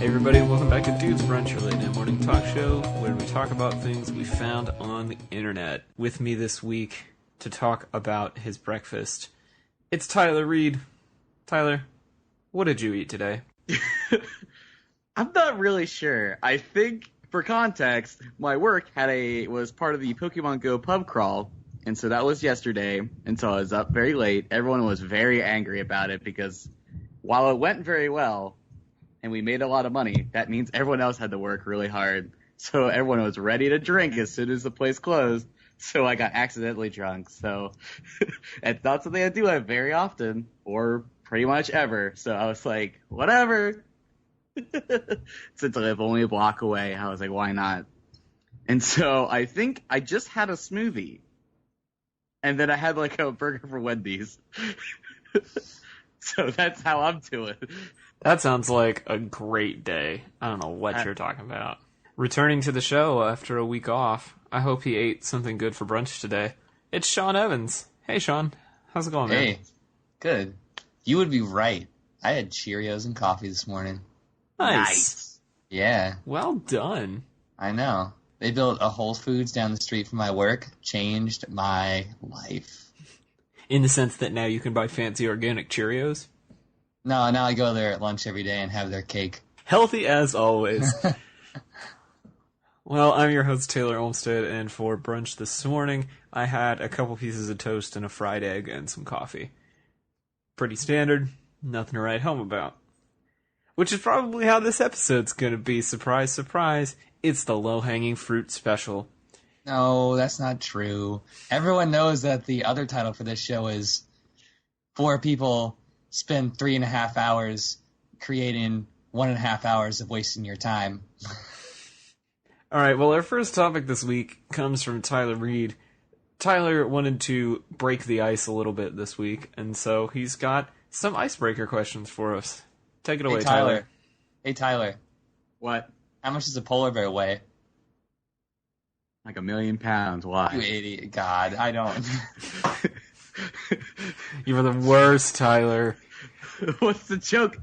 Hey everybody, and welcome back to Dude's Brunch, your late night morning talk show, where we talk about things we found on the internet. With me this week to talk about his breakfast, it's Tyler Reed. Tyler, what did you eat today? I'm not really sure. I think, for context, my work was part of the Pokemon Go pub crawl, and so that was yesterday, and so I was up very late. Everyone was very angry about it because while it went very well, and we made a lot of money, that means everyone else had to work really hard. So everyone was ready to drink as soon as the place closed. So I got accidentally drunk. So it's not something I do very often, or pretty much ever. So I was like, whatever. Since I live only a block away, I was like, why not? And so I think I just had a smoothie. And then I had like a burger from Wendy's. So that's how I'm doing. That sounds like a great day. I don't know what you're talking about. Returning to the show after a week off, I hope he ate something good for brunch today. It's Sean Evans. Hey, Sean. How's it going, man? Hey, good. You would be right. I had Cheerios and coffee this morning. Nice. Yeah. Well done. I know. They built a Whole Foods down the street from my work. Changed my life. In the sense that now you can buy fancy organic Cheerios? No, now I go there at lunch every day and have their cake. Healthy as always. Well, I'm your host, Taylor Olmstead, and for brunch this morning, I had a couple pieces of toast and a fried egg and some coffee. Pretty standard, nothing to write home about. Which is probably how this episode's gonna be. Surprise, surprise, it's the low-hanging fruit special. No, that's not true. Everyone knows that the other title for this show is 4 people spend 3.5 hours creating 1.5 hours of wasting your time. Alright, well, our first topic this week comes from Tyler Reed. Tyler wanted to break the ice a little bit this week, and so he's got some icebreaker questions for us. Take it away, Hey, Tyler. Hey, Tyler. What? How much does a polar bear weigh? Like 1,000,000 pounds. Why? You idiot. God, I don't. You were the worst, Tyler. What's the joke?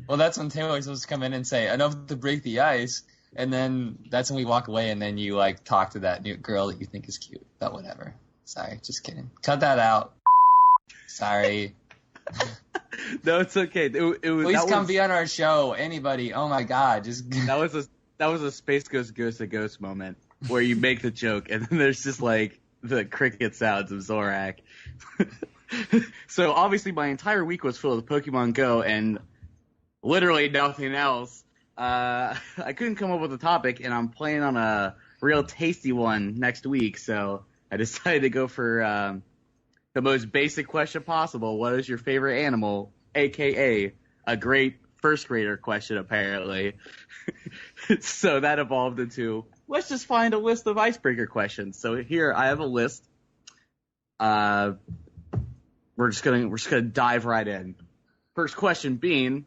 Well, that's when Taylor's supposed to come in and say, enough to break the ice, and then that's when we walk away, and then you, like, talk to that new girl that you think is cute. But whatever. Sorry, just kidding. Cut that out. Sorry. No, it's okay. Please come be on our show, anybody. Oh my God, just that was a Space Ghost to Ghost moment where you make the joke and then there's just like the cricket sounds of Zorak. So obviously my entire week was filled with Pokemon Go and literally nothing else. I couldn't come up with a topic and I'm planning on a real tasty one next week, so I decided to go for the most basic question possible. What is your favorite animal? AKA a great first grader question, apparently. So that evolved into, let's just find a list of icebreaker questions. So here I have a list. We're just gonna dive right in. First question being,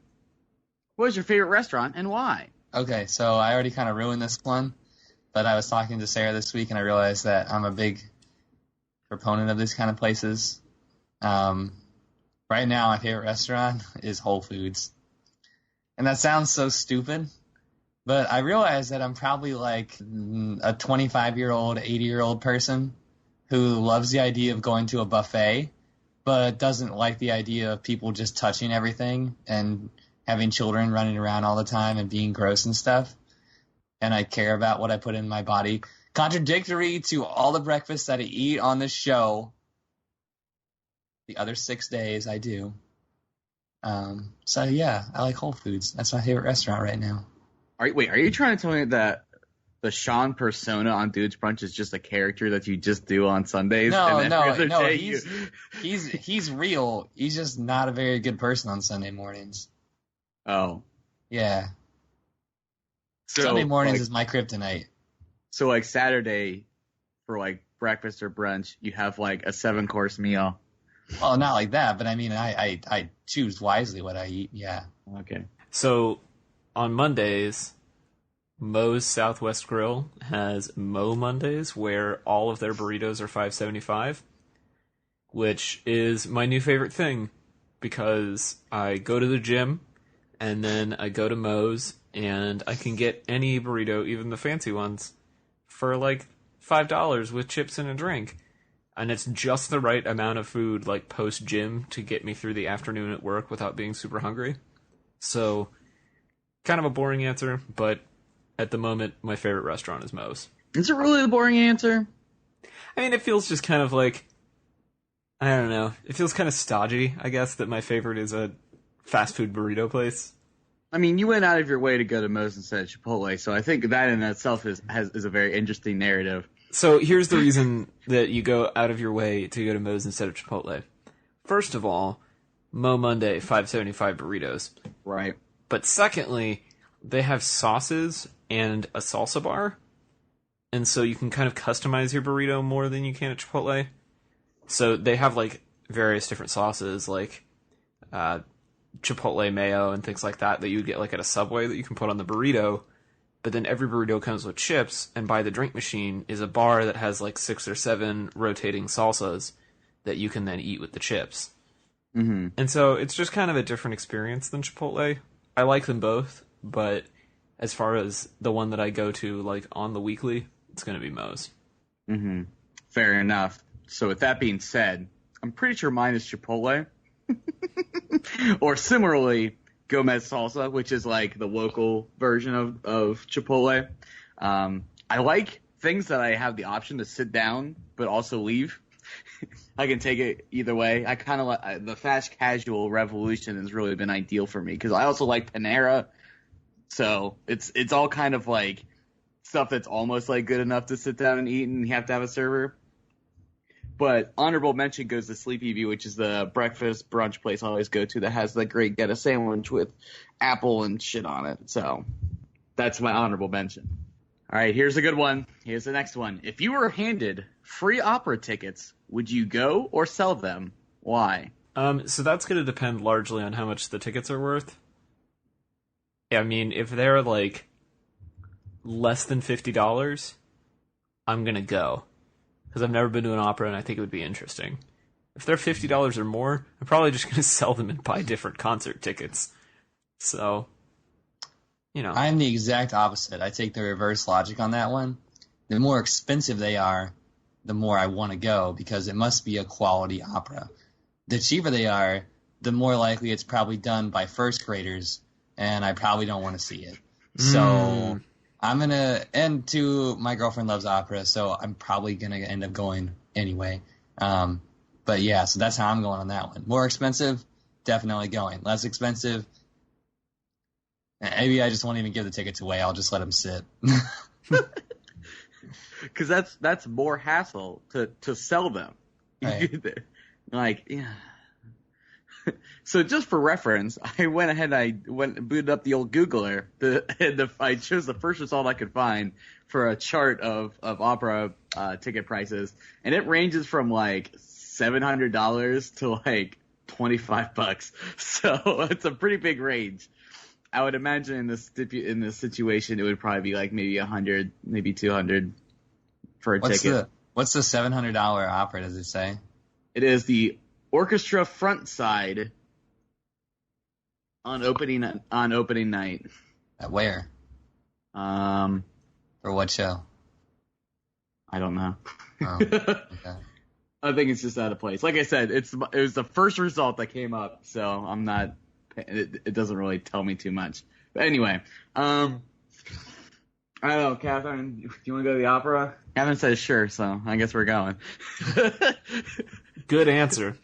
what is your favorite restaurant and why? Okay, so I already kind of ruined this one, but I was talking to Sarah this week and I realized that I'm a big proponent of these kind of places. Right now, my favorite restaurant is Whole Foods. And that sounds so stupid, but I realize that I'm probably like a 25-year-old, 80-year-old person who loves the idea of going to a buffet, but doesn't like the idea of people just touching everything and having children running around all the time and being gross and stuff. And I care about what I put in my body. Contradictory to all the breakfasts that I eat on this show. The other 6 days I do. So yeah, I like Whole Foods. That's my favorite restaurant right now. Are you trying to tell me that the Sean persona on Dude's Brunch is just a character that you just do on Sundays? No. He's real. He's just not a very good person on Sunday mornings. Oh. Yeah. So, Sunday mornings is my kryptonite. So like Saturday for like breakfast or brunch, you have like a 7-course meal. Well, not like that, but I mean, I choose wisely what I eat, yeah. Okay. So, on Mondays, Moe's Southwest Grill has Moe Mondays, where all of their burritos are $5.75, which is my new favorite thing, because I go to the gym, and then I go to Moe's, and I can get any burrito, even the fancy ones, for like $5 with chips and a drink. And it's just the right amount of food, like post-gym, to get me through the afternoon at work without being super hungry. So, kind of a boring answer, but at the moment, my favorite restaurant is Moe's. Is it really the boring answer? I mean, it feels just kind of like, I don't know, it feels kind of stodgy, I guess, that my favorite is a fast food burrito place. I mean, you went out of your way to go to Moe's instead of Chipotle, so I think that in itself is a very interesting narrative. So here's the reason that you go out of your way to go to Moe's instead of Chipotle. First of all, Mo Monday, $5.75 burritos. Right. But secondly, they have sauces and a salsa bar. And so you can kind of customize your burrito more than you can at Chipotle. So they have like various different sauces, like Chipotle mayo and things like that you would get like at a Subway that you can put on the burrito. But then every burrito comes with chips, and by the drink machine is a bar that has like 6 or 7 rotating salsas that you can then eat with the chips. Mm-hmm. And so it's just kind of a different experience than Chipotle. I like them both, but as far as the one that I go to like on the weekly, it's going to be Moe's. Mm-hmm. Fair enough. So with that being said, I'm pretty sure mine is Chipotle. Or similarly, Gomez Salsa, which is like the local version of Chipotle. I like things that I have the option to sit down but also leave. I can take it either way. I kind of like the fast casual revolution has really been ideal for me because I also like Panera. So it's all kind of like stuff that's almost like good enough to sit down and eat and you have to have a server. But honorable mention goes to Sleepy View, which is the breakfast brunch place I always go to that has the great get a sandwich with apple and shit on it. So that's my honorable mention. All right, here's a good one. Here's the next one. If you were handed free opera tickets, would you go or sell them? Why? So that's going to depend largely on how much the tickets are worth. I mean, if they're like less than $50, I'm going to go. Because I've never been to an opera and I think it would be interesting. If they're $50 or more, I'm probably just going to sell them and buy different concert tickets. So, you know. I'm the exact opposite. I take the reverse logic on that one. The more expensive they are, the more I want to go because it must be a quality opera. The cheaper they are, the more likely it's probably done by first graders, and I probably don't want to see it. So I'm going to, and two, my girlfriend loves opera, so I'm probably going to end up going anyway. But yeah, so that's how I'm going on that one. More expensive, definitely going. Less expensive, maybe I just won't even give the tickets away. I'll just let them sit. Because that's more hassle to sell them. Right. Like, yeah. So just for reference, I went ahead and booted up the old Googler, I chose the first result I could find for a chart of opera ticket prices, and it ranges from like $700 to like $25. So it's a pretty big range. I would imagine in this situation, it would probably be like maybe 100, maybe 200 for a ticket. What's the $700 opera? Does it say? It is the orchestra front side on opening night. At where? For what show? I don't know. Oh, okay. I think it's just out of place. Like I said, it was the first result that came up, so I'm not. It doesn't really tell me too much. But anyway, I don't know, Catherine. Do you want to go to the opera? Catherine says sure, so I guess we're going. Good answer.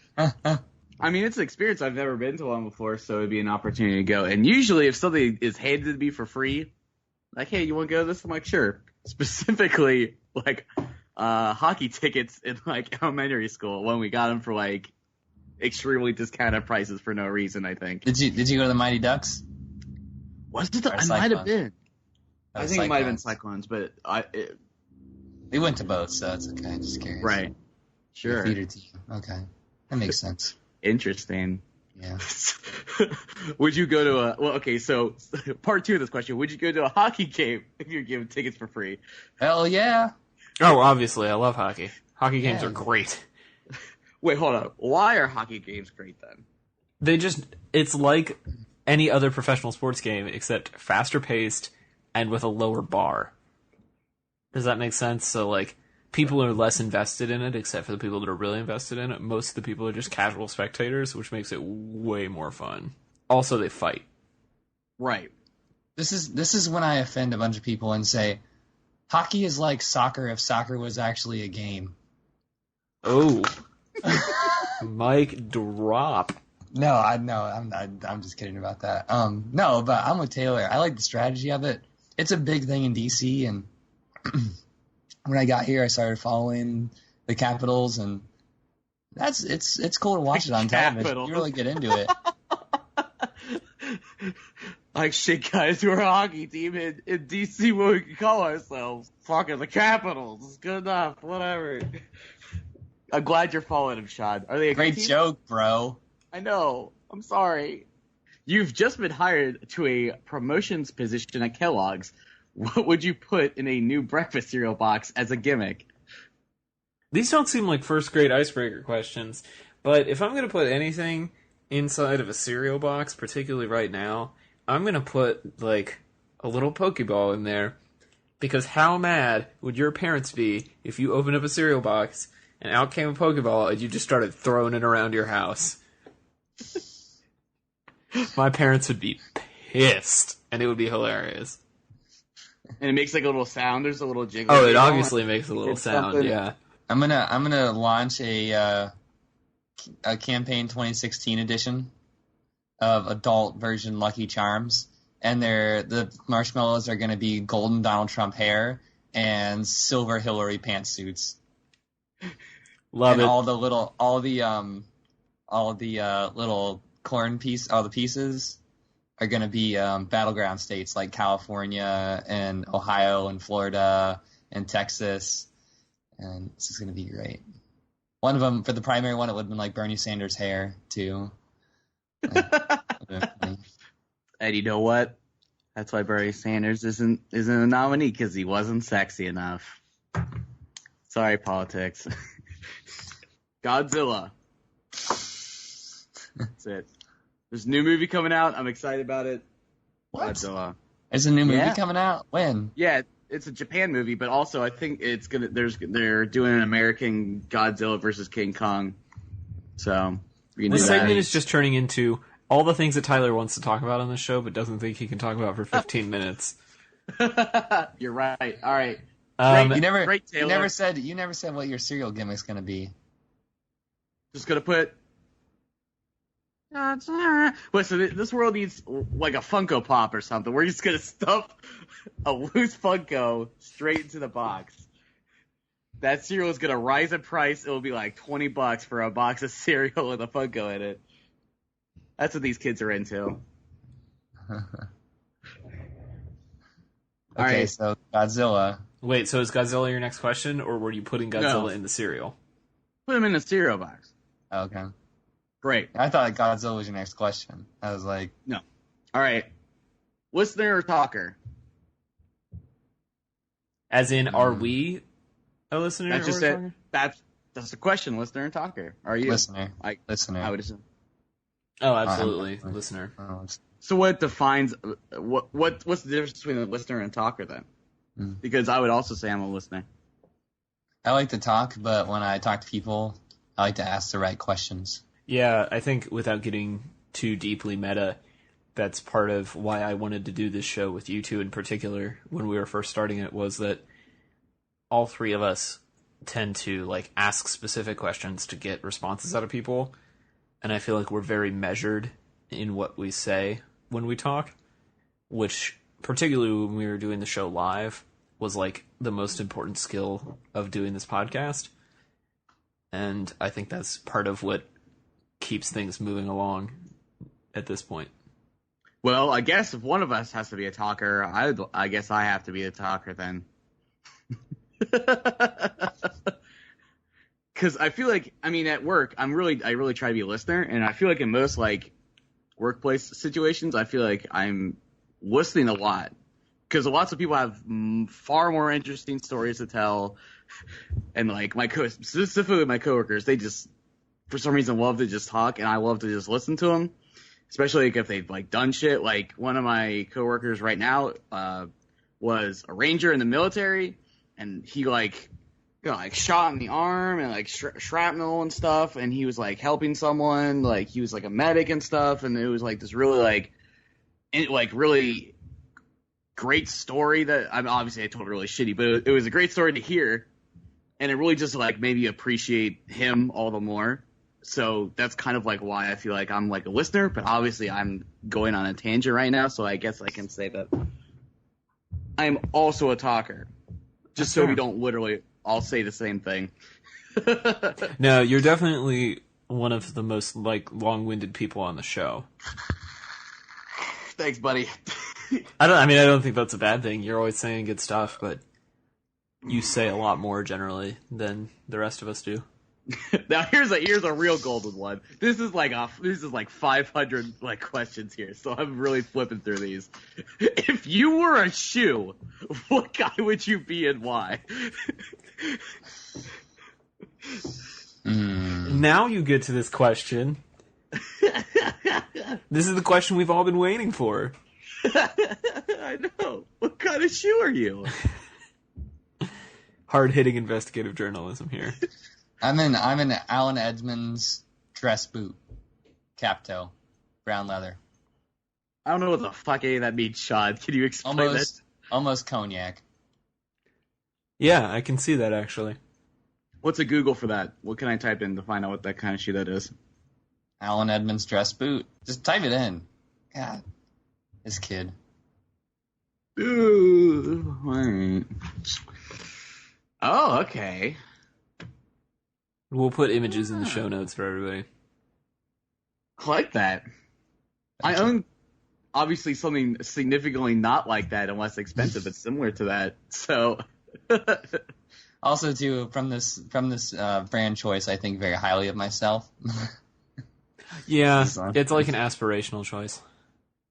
I mean, it's an experience. I've never been to one before, so it'd be an opportunity to go. And usually, if something is handed to me for free, like, hey, you want to go to this? I'm like, sure. Specifically, like, hockey tickets in, like, elementary school when we got them for, like, extremely discounted prices for no reason, I think. Did you go to the Mighty Ducks? Was it? I might have been. I think it might have been Cyclones. Cyclones, but We went to both, so it's okay. Just curious. Right. Sure. The theater team. Okay. That makes sense. Interesting. Yeah. Would you go to so part 2 of this question, would you go to a hockey game if you're given tickets for free? Hell yeah. Oh, obviously, I love hockey. Hockey games Yeah. are great. Wait, hold on. Why are hockey games great then? It's like any other professional sports game except faster paced and with a lower bar. Does that make sense? So, like, people are less invested in it, except for the people that are really invested in it. Most of the people are just casual spectators, which makes it way more fun. Also, they fight. Right. This is when I offend a bunch of people and say, hockey is like soccer if soccer was actually a game. Oh. Mic drop. No, I'm just kidding about that. No, but I'm with Taylor. I like the strategy of it. It's a big thing in DC, and when I got here, I started following the Capitals, and it's cool to watch it on television. You really get into it. Like, shit, guys, we're a hockey team in DC, what we can call ourselves. Fucking the Capitals. It's good enough. Whatever. I'm glad you're following him, Sean. Are they a Great good team? joke, bro. I know. I'm sorry. You've just been hired to a promotions position at Kellogg's. What would you put in a new breakfast cereal box as a gimmick? These don't seem like first grade icebreaker questions, but if I'm going to put anything inside of a cereal box, particularly right now, I'm going to put, like, a little Pokeball in there, because how mad would your parents be if you opened up a cereal box and out came a Pokeball and you just started throwing it around your house? My parents would be pissed, and it would be hilarious. And it makes like a little sound. There's a little jiggle. Oh, it obviously makes a little It's sound, something. yeah. I'm gonna launch a campaign 2016 edition of adult version Lucky Charms, and the marshmallows are gonna be golden Donald Trump hair and silver Hillary pantsuits. Love And it. all the little corn all the pieces are gonna be battleground states like California and Ohio and Florida and Texas. And this is going to be great. One of them, for the primary one, it would have been like Bernie Sanders' hair, too. And you know what? That's why Bernie Sanders isn't a nominee, because he wasn't sexy enough. Sorry, politics. Godzilla. That's it. There's a new movie coming out. I'm excited about it. What? Godzilla. There's a new movie Yeah. coming out? When? Yeah, it's a Japan movie, but also I think they're doing an American Godzilla versus King Kong. So we can do This that. segment is just turning into all the things that Tyler wants to talk about on the show, but doesn't think he can talk about for 15 minutes. You're right. All right. You never Great, you Taylor. never said what your cereal gimmick's going to be. Just gonna put. Wait, so this world needs like a Funko Pop or something. We're just gonna stuff a loose Funko straight into the box. That cereal is gonna rise in price. It will be like $20 for a box of cereal with a Funko in it. That's what these kids are into. Okay, right. so Godzilla. Wait, so is Godzilla your next question, or were you putting Godzilla No. in the cereal? Put them in a cereal box. Okay. Great. I thought Godzilla was your next question. I was like, All right. Listener or talker? As in, are we a listener? That's just or a it. talker? That's the question. Listener or talker? Are you? listener. I Listener. would assume. Oh, absolutely, I'm- listener. Oh, it's- So what defines what's the difference between a listener and a talker then? Hmm. Because I would also say I'm a listener. I like to talk, but when I talk to people, I like to ask the right questions. Yeah, I think without getting too deeply meta, that's part of why I wanted to do this show with you two in particular when we were first starting it, was that all three of us tend to like ask specific questions to get responses out of people, and I feel like we're very measured in what we say when we talk, which particularly when we were doing the show live was like the most important skill of doing this podcast. And I think that's part of what keeps things moving along at this point. Well, I guess if one of us has to be a talker, I guess I have to be a talker then. Because I feel like, I mean, at work, I really try to be a listener, and I feel like in most like workplace situations, I feel like I'm listening a lot. Because lots of people have far more interesting stories to tell, and like specifically my coworkers, they just for some reason love to just talk, and I love to just listen to them. especially like if they've like done shit. Like one of my coworkers right now was a ranger in the military, and he like got like shot in the arm and like shrapnel and stuff, and he was like helping someone, like he was like a medic and stuff, and it was like this really really great story that I mean, obviously I told it really shitty, but it was a great story to hear, and it really just like made me appreciate him all the more. So that's kind of like why I feel like I'm like a listener, but obviously I'm going on a tangent right now, so I guess I can say that I'm also a talker. Just so we don't literally all say the same thing. No, you're definitely one of the most like long-winded people on the show. Thanks, buddy. I don't think that's a bad thing. You're always saying good stuff, but you say a lot more generally than the rest of us do. Now here's a real golden one. This is like 500 like questions here, so I'm really flipping through these. If you were a shoe, what guy would you be and why? Now you get to this question. This is the question we've all been waiting for. I know. What kind of shoe are you? Hard-hitting investigative journalism here. I'm in Alan Edmonds dress boot, cap toe, brown leather. I don't know what the fuck any of that means, Sean. Can you explain that? Almost cognac. Yeah, I can see that actually. What's a Google for that? What can I type in to find out what that kind of shoe that is? Alan Edmonds dress boot. Just type it in. God, this kid. Ooh, right. Oh, okay. We'll put images in the show notes for everybody. I like that. I own obviously something significantly not like that and less expensive, but similar to that. So, also too from this brand choice, I think very highly of myself. Yeah, it's like an aspirational choice.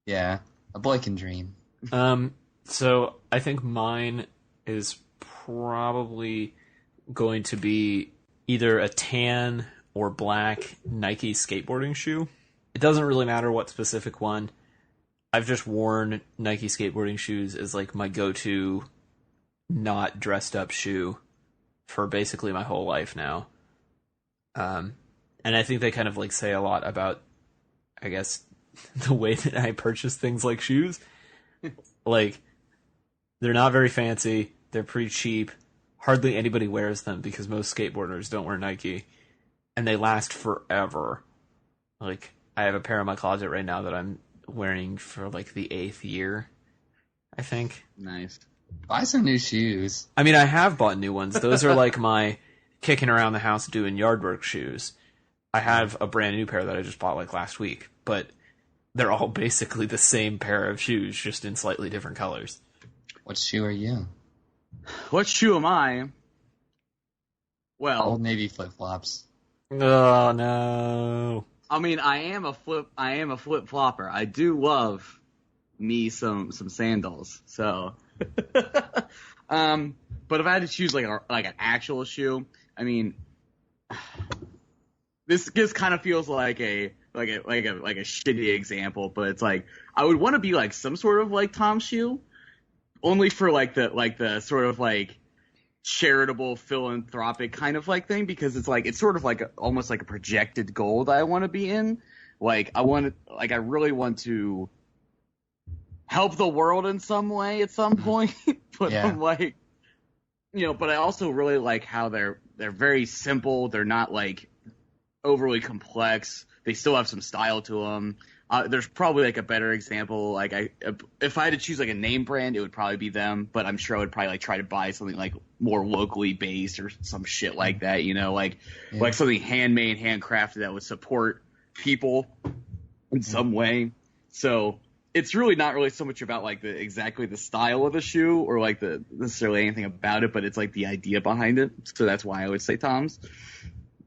Yeah, a boy can dream. So I think mine is probably going to be either a tan or black Nike skateboarding shoe. It doesn't really matter what specific one. I've just worn Nike skateboarding shoes as like my go-to not dressed up shoe for basically my whole life now. And I think they kind of like say a lot about, I guess, the way that I purchase things like shoes. Like, they're not very fancy. They're pretty cheap. Hardly anybody wears them because most skateboarders don't wear Nike. And they last forever. Like, I have a pair in my closet right now that I'm wearing for like the 8th year, I think. Nice. Buy some new shoes. I mean, I have bought new ones. Those are like my kicking around the house doing yard work shoes. I have a brand new pair that I just bought like last week, but they're all basically the same pair of shoes, just in slightly different colors. What shoe are you? What shoe am I? Well, Old Navy flip-flops. Oh no. I mean, I am a flip flopper. I do love me some sandals. So, but if I had to choose like an actual shoe, I mean, this kind of feels like a shitty example, but it's like I would want to be like some sort of like Tom shoe, only for like the sort of like charitable philanthropic kind of like thing, because it's sort of like almost like a projected goal that I want to be in. Like I really want to help the world in some way at some point. But Yeah. I'm like, but I also really like how they're very simple. They're not like overly complex. They still have some style to them. There's probably like a better example. Like if I had to choose like a name brand, it would probably be them. But I'm sure I would probably like try to buy something like more locally based or some shit like that. Like something handmade, handcrafted that would support people in some way. So it's really not really so much about like exactly the style of the shoe or like necessarily anything about it, but it's like the idea behind it. So that's why I would say Tom's.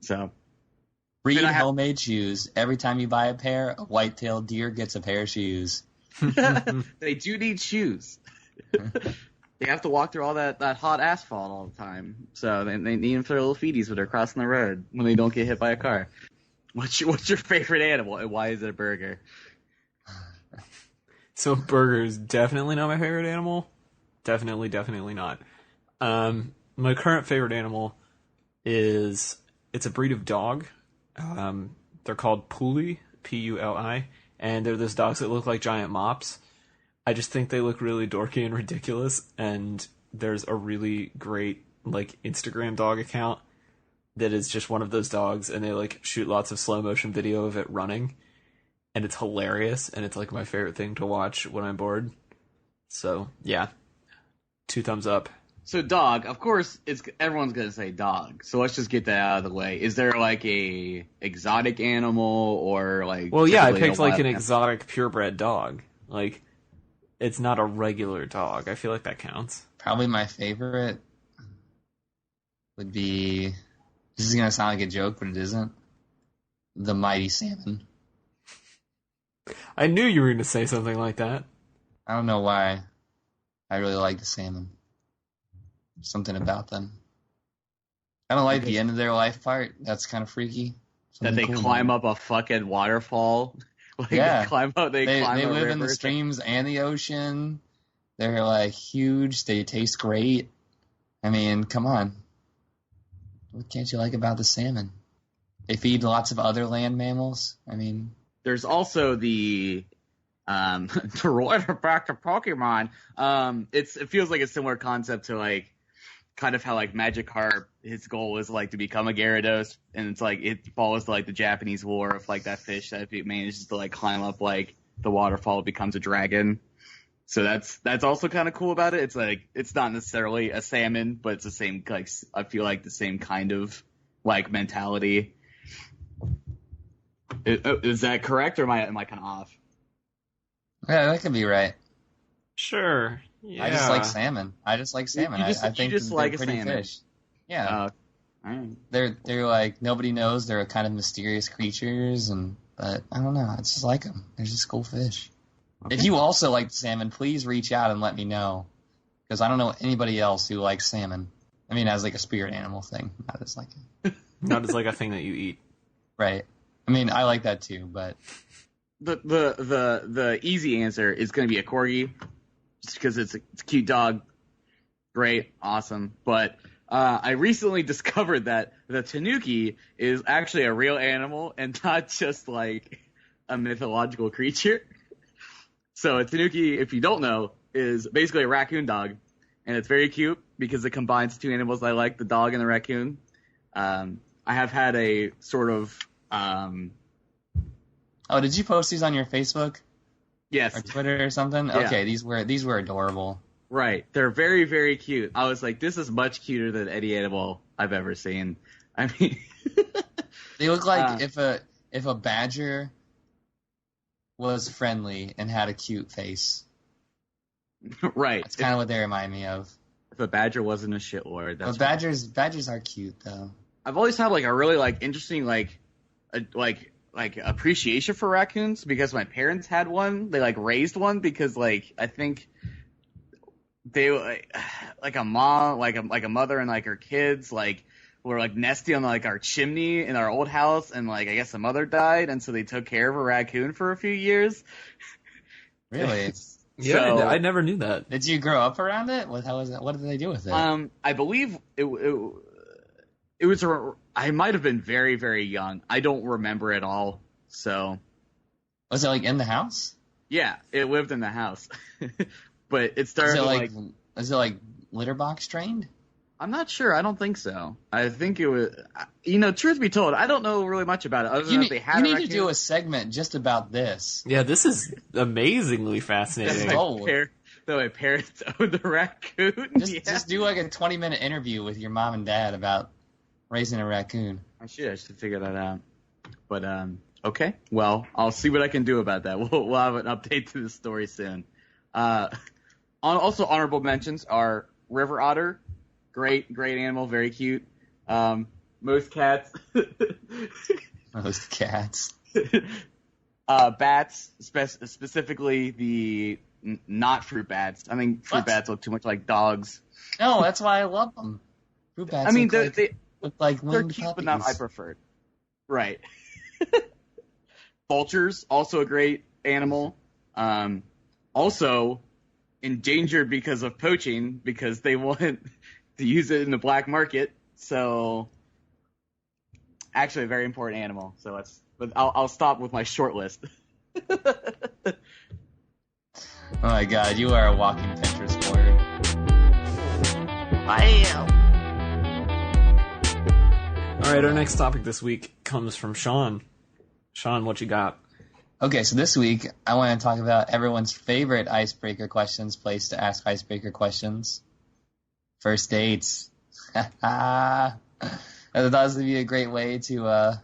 So. Reed homemade shoes. Every time you buy a pair, a white-tailed deer gets a pair of shoes. They do need shoes. They have to walk through all that hot asphalt all the time. So they need them for their little feeties when they're crossing the road when they don't get hit by a car. What's your favorite animal and why is it a burger? So burger is definitely not my favorite animal. Definitely not. My current favorite animal it's a breed of dog. They're called Puli, Puli, and they're those dogs that look like giant mops. I just think they look really dorky and ridiculous, and there's a really great like Instagram dog account that is just one of those dogs, and they like shoot lots of slow motion video of it running, and it's hilarious, and it's like my favorite thing to watch when I'm bored. So yeah, 2 thumbs up. So dog, of course, everyone's gonna say dog. So let's just get that out of the way. Is there like a exotic animal or like? Well, yeah, I typically picked a like wild an animal? exotic purebred dog. Like, it's not a regular dog. I feel like that counts. Probably my favorite would be. This is gonna sound like a joke, but it isn't. The mighty salmon. I knew you were going to say something like that. I don't know why. I really like the salmon. Something about them. I don't like the end of their life part. That's kind of freaky. That they climb up a fucking waterfall. Like Yeah. they climb up. They climb They a live in the river. streams and the ocean. They're like huge. They taste great. I mean, come on. What can't you like about the salmon? They feed lots of other land mammals. I mean, There's also the to relate it back to Pokemon. It feels like a similar concept to like kind of how like Magikarp, his goal is like to become a Gyarados, and it's like it follows like the Japanese lore of like that fish that if it manages to like climb up like the waterfall, it becomes a dragon. So that's also kind of cool about it. It's like it's not necessarily a salmon, but it's the same like I feel like the same kind of like mentality. Is that correct, or am I kind of off? yeah, that could be right. Sure. Yeah. I just like salmon. I just like salmon. You just- I think you just they're like a pretty salmon. fish. Yeah, Alright. they're like nobody knows. They're kind of mysterious creatures, but I don't know. I just like them. They're just cool fish. Okay. If you also like salmon, please reach out and let me know, because I don't know anybody else who likes salmon. I mean, as like a spirit animal thing, not as like Not as like a thing that you eat. right. I mean, I like that too, but The easy answer is going to be a corgi, just because it's a cute dog. Great, awesome. But I recently discovered that the tanuki is actually a real animal and not just like a mythological creature. So a tanuki, if you don't know, is basically a raccoon dog, and it's very cute because it combines two animals I like, the dog and the raccoon. I have had a sort of oh, did you post these on your Facebook yes. or Twitter or something? Yeah. Okay, these were adorable. Right. They're very, very cute. I was like, this is much cuter than any animal I've ever seen. I mean, They look like if a badger was friendly and had a cute face. right. That's kind of what they remind me of. If a badger wasn't a shitlord, that's But badgers are cute though. I've always had like a really like interesting like appreciation for raccoons because my parents had one. They like raised one because like I think they like a mom like a mother and like her kids like were like nesting on like our chimney in our old house, and like I guess the mother died, and so they took care of a raccoon for a few years. Really? Yeah, So- I never knew that. Did you grow up around it? How was it? What did they do with it? I believe it was I might have been very, very young. I don't remember at all. So Was it like in the house? yeah, it lived in the house, but it Is started it like litter box trained? I'm not sure. I don't think so. I think it was. Truth be told, I don't know really much about it. Other than You that they had need a to do a segment just about this. Yeah, this is amazingly fascinating. Oh. My parents owned the raccoon. Just do like a 20-minute interview with your mom and dad about raising a raccoon. I should figure that out. But okay. Well, I'll see what I can do about that. We'll have an update to the story soon. Also, honorable mentions are river otter, great animal, very cute. Most cats, Those cats. bats, specifically the not fruit bats. I think fruit What? bats look too much like dogs. No, that's why I love them. Fruit bats I mean, look like they're winged cute, but not my puppies. preferred. Right. Vultures, also a great animal. Also endangered because of poaching, because they want to use it in the black market. So, actually, a very important animal. So but I'll stop with my short list. Oh my god, you are a walking Pinterest board. I am. All right, our next topic this week comes from Sean. Sean, what you got? Okay, so this week I want to talk about everyone's favorite icebreaker questions, place to ask icebreaker questions. First dates. I thought this would be a great way to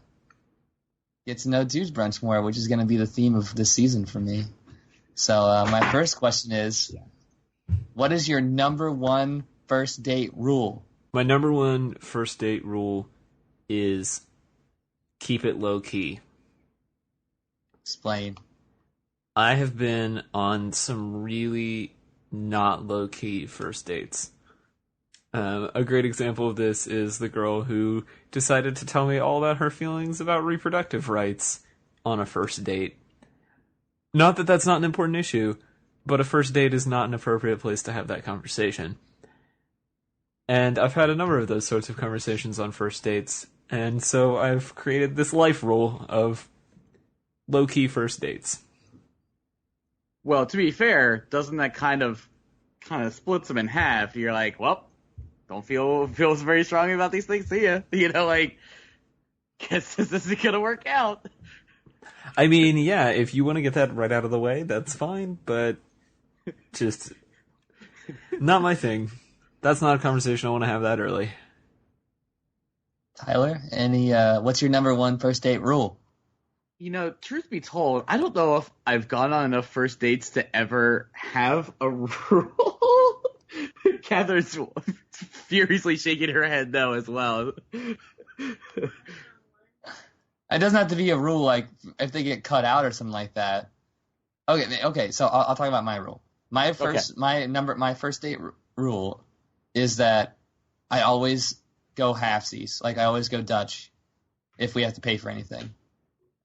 get to know Dudes Brunch more, which is going to be the theme of this season for me. So my first question is, what is your number one first date rule? My number one first date rule is keep it low key. Explain. I have been on some really not low key first dates. A great example of this is the girl who decided to tell me all about her feelings about reproductive rights on a first date. Not that that's not an important issue, but a first date is not an appropriate place to have that conversation. And I've had a number of those sorts of conversations on first dates, and so I've created this life rule of low-key first dates. Well, to be fair, doesn't that kind of splits them in half? You're like, well, don't feel very strongly about these things, see ya. Guess this isn't gonna work out. I mean, yeah, if you want to get that right out of the way, that's fine, but just not my thing. That's not a conversation I want to have that early. Tyler, what's your number one first date rule? Truth be told, I don't know if I've gone on enough first dates to ever have a rule. Catherine's furiously shaking her head no as well. It doesn't have to be a rule, like if they get cut out or something like that. Okay. So I'll talk about my rule. My first date rule is that I always go halfsies. Like I always go Dutch if we have to pay for anything.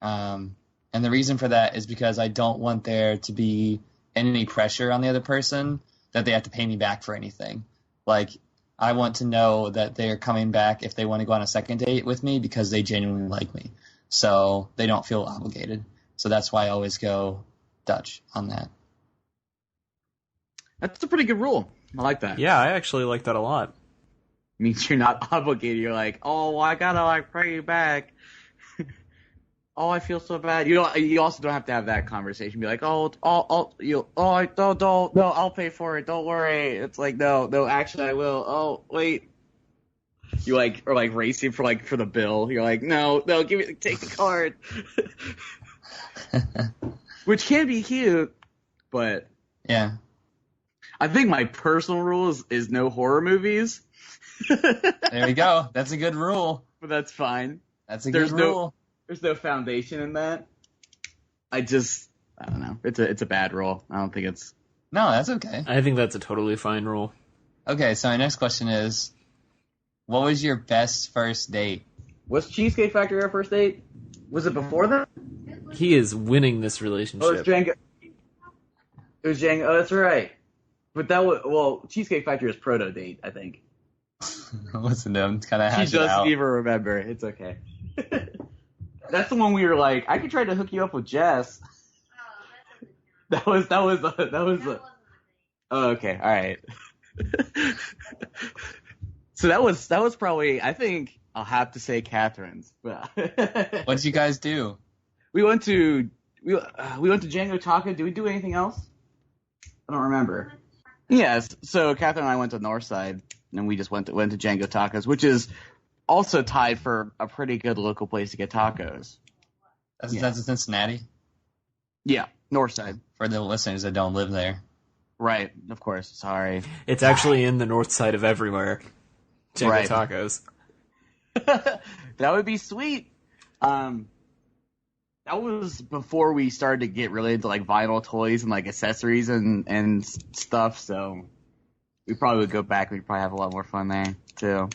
And the reason for that is because I don't want there to be any pressure on the other person that they have to pay me back for anything. Like, I want to know that they're coming back if they want to go on a second date with me because they genuinely like me. So they don't feel obligated. So that's why I always go Dutch on that. That's a pretty good rule. I like that. Yeah, I actually like that a lot. Means you're not obligated. You're like, oh, I gotta pay you back. Oh, I feel so bad. You also don't have to have that conversation. Be like, I'll pay for it. Don't worry. It's like, no, actually, I will. Oh, wait. You are racing for the bill. You're like, no, take the card. Which can be cute, but yeah. I think my personal rule is no horror movies. There we go. That's a good rule. But that's fine. That's a good rule. There's no foundation in that. I don't know. It's a bad rule. I don't think it's... No, that's okay. I think that's a totally fine rule. Okay, so my next question is, what was your best first date? Was Cheesecake Factory our first date? Was it before that? He is winning this relationship. Oh, it was Django. Oh, that's right. But Cheesecake Factory was proto date, I think. Listen to him kind of hash it out. She doesn't even remember. It's okay. That's the one we were like, I could try to hook you up with Jess. That was. Oh, okay, all right. So that was probably, I think I'll have to say Catherine's. What did you guys do? We went to Django Taco. Did we do anything else? I don't remember. Yes. So Catherine and I went to Northside, and we just went to Django Tacos, which is also tied for a pretty good local place to get tacos. That's in Cincinnati? Yeah, Northside. For the listeners that don't live there. Right, of course. Sorry. It's actually in the north side of everywhere. Django Tacos. That would be sweet. That was before we started to get really into vinyl toys and accessories and stuff, so we probably would go back. We'd probably have a lot more fun there too.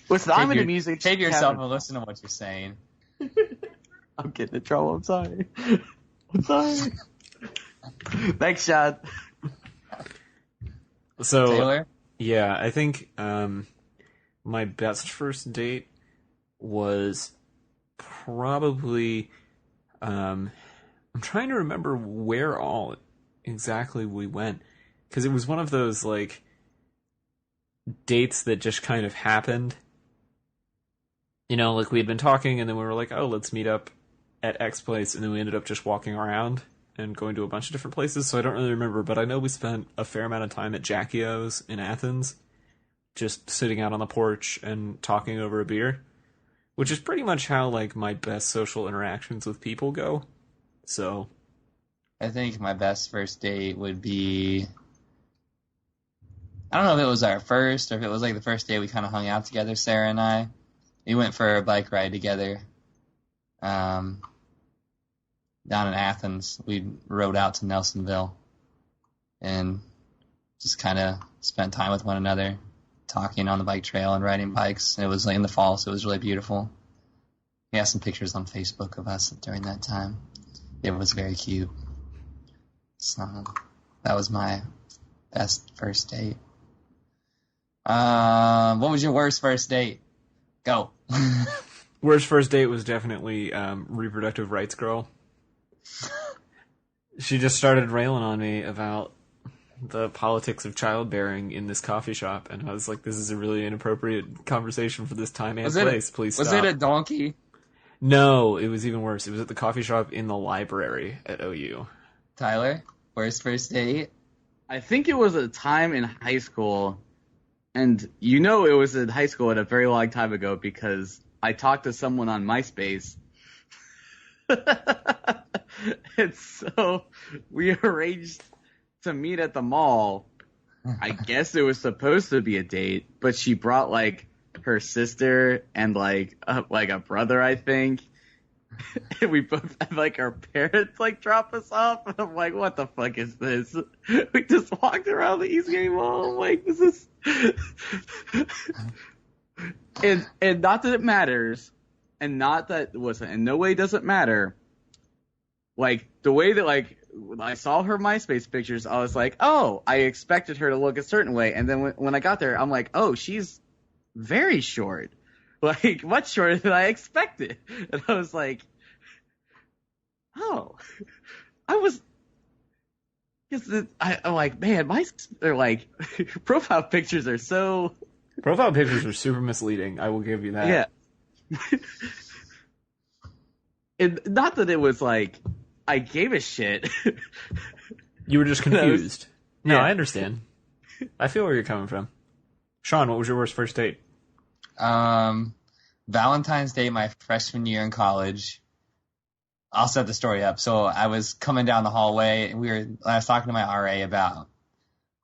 Listen, I'm into music. Save yourself and listen to what you're saying. I'm getting in trouble. I'm sorry. Sorry. Thanks, Sean. So Taylor? yeah, I think my best first date was probably I'm trying to remember where all exactly we went, because it was one of those like dates that just kind of happened. You know, like we had been talking and then we were like, oh, let's meet up at X place, and then we ended up just walking around and going to a bunch of different places, so I don't really remember, but I know we spent a fair amount of time at Jackie O's in Athens, just sitting out on the porch and talking over a beer, which is pretty much how like my best social interactions with people go. So I think my best first date would be... I don't know if it was our first or if it was like the first day we kind of hung out together, Sarah and I. We went for a bike ride together down in Athens. We rode out to Nelsonville and just kind of spent time with one another, talking on the bike trail and riding bikes. It was like in the fall, so it was really beautiful. We have some pictures on Facebook of us during that time. It was very cute. So that was my best first date. What was your worst first date? Go. worst first date was definitely reproductive rights girl. She just started railing on me about the politics of childbearing in this coffee shop, and I was like, this is a really inappropriate conversation for this time and place. Please stop. Was it a donkey? No, it was even worse. It was at the coffee shop in the library at OU. Tyler, worst first date? I think it was a time in high school, and you know it was in high school at a very long time ago because I talked to someone on MySpace. And so we arranged to meet at the mall. I guess it was supposed to be a date, but she brought like her sister and like a brother, I think. And we both had like our parents like drop us off, and I'm like, what the fuck is this? We just walked around the Eastgate Mall. I'm like, this is and not that it matters, and not that in no way does it matter. Like the way that like when I saw her MySpace pictures, I was like, oh, I expected her to look a certain way, and then when I got there, I'm like, oh, she's very short, like much shorter than I expected, and I was like, oh, I'm like, man, they're like profile pictures are so. Profile pictures are super misleading. I will give you that. Yeah. And not that it was like I gave a shit. You were just confused. No, yeah. I understand. I feel where you're coming from. Sean, what was your worst first date? Valentine's Day, my freshman year in college. I'll set the story up. So I was coming down the hallway, and I was talking to my RA about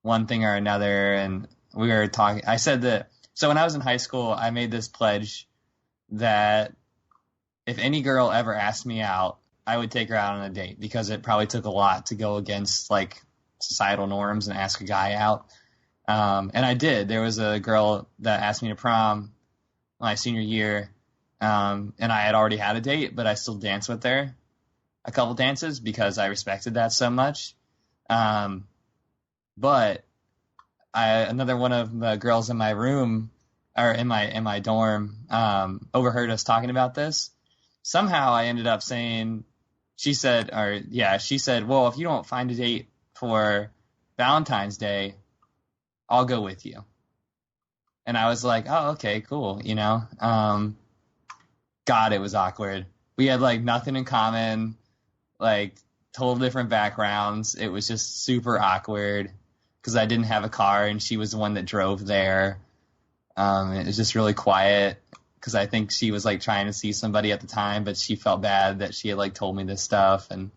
one thing or another, and we were talking. I said that. So when I was in high school, I made this pledge that if any girl ever asked me out, I would take her out on a date, because it probably took a lot to go against like societal norms and ask a guy out. And I did. There was a girl that asked me to prom my senior year, and I had already had a date, but I still danced with her a couple dances because I respected that so much. But another one of the girls in my room, or in my dorm, overheard us talking about this. Somehow I ended up saying, she said, well, if you don't find a date for Valentine's Day, I'll go with you. And I was like, oh, okay, cool, you know. God, it was awkward. We had like nothing in common, like total different backgrounds. It was just super awkward because I didn't have a car and she was the one that drove there. It was just really quiet because I think she was like trying to see somebody at the time, but she felt bad that she had like told me this stuff, and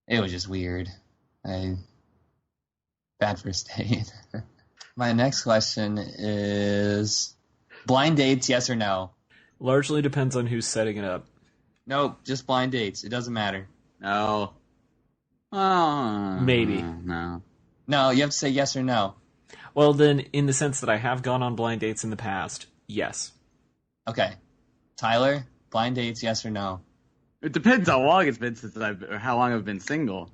it was just weird. Bad first date. My next question is blind dates, yes or no? Largely depends on who's setting it up. Nope, just blind dates. It doesn't matter. No. Oh, Maybe. No. No, you have to say yes or no. Well, then, in the sense that I have gone on blind dates in the past, yes. Okay. Tyler, blind dates, yes or no? It depends how long it's been or how long I've been single.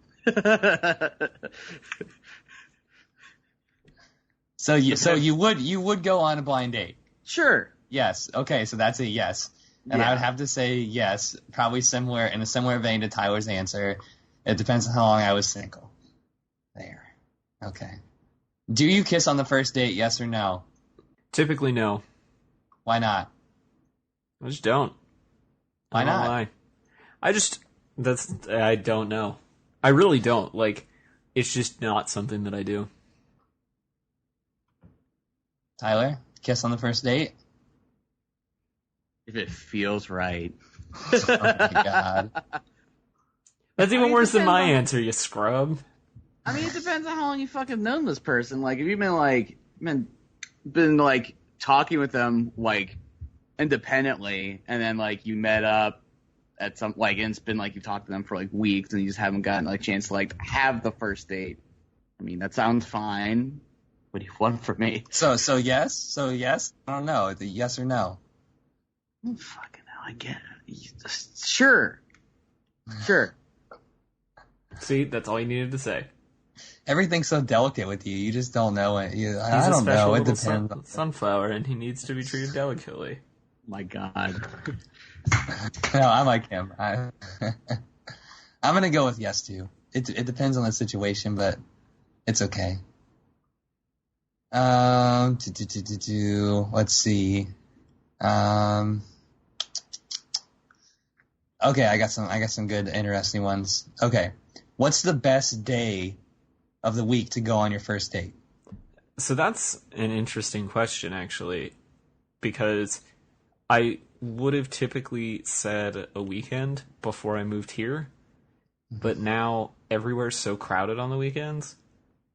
So you would go on a blind date? Sure. Yes. Okay, so that's a yes. And Yeah. I would have to say yes, probably similar in a similar vein to Tyler's answer. It depends on how long I was single. There. Okay. Do you kiss on the first date, yes or no? Typically, no. Why not? I just don't. Why I don't know not? why. I don't know. I really don't. Like, it's just not something that I do. Tyler, kiss on the first date? If it feels right. Oh my god. That's even mean, worse than my depends on- answer, you scrub. I mean, it depends on how long you fucking known this person. Like, if you've been like talking with them like independently, and then like you met up at some like, and it's been like you talked to them for like weeks, and you just haven't gotten like a chance to like have the first date. I mean, that sounds fine. What do you want from me? So yes? So yes? I don't know. The yes or no? Oh, fucking hell, I get it. Sure. See, that's all you needed to say. Everything's so delicate with you. You just don't know it. He's I a don't special know. It little depends. sunflower, and he needs to be treated delicately. My God. No, I like him. I'm gonna go with yes too. It depends on the situation, but it's okay. Let's see. Okay, I got some good, interesting ones. Okay, what's the best day of the week to go on your first date? So that's an interesting question, actually, because I would have typically said a weekend before I moved here, but now everywhere's so crowded on the weekends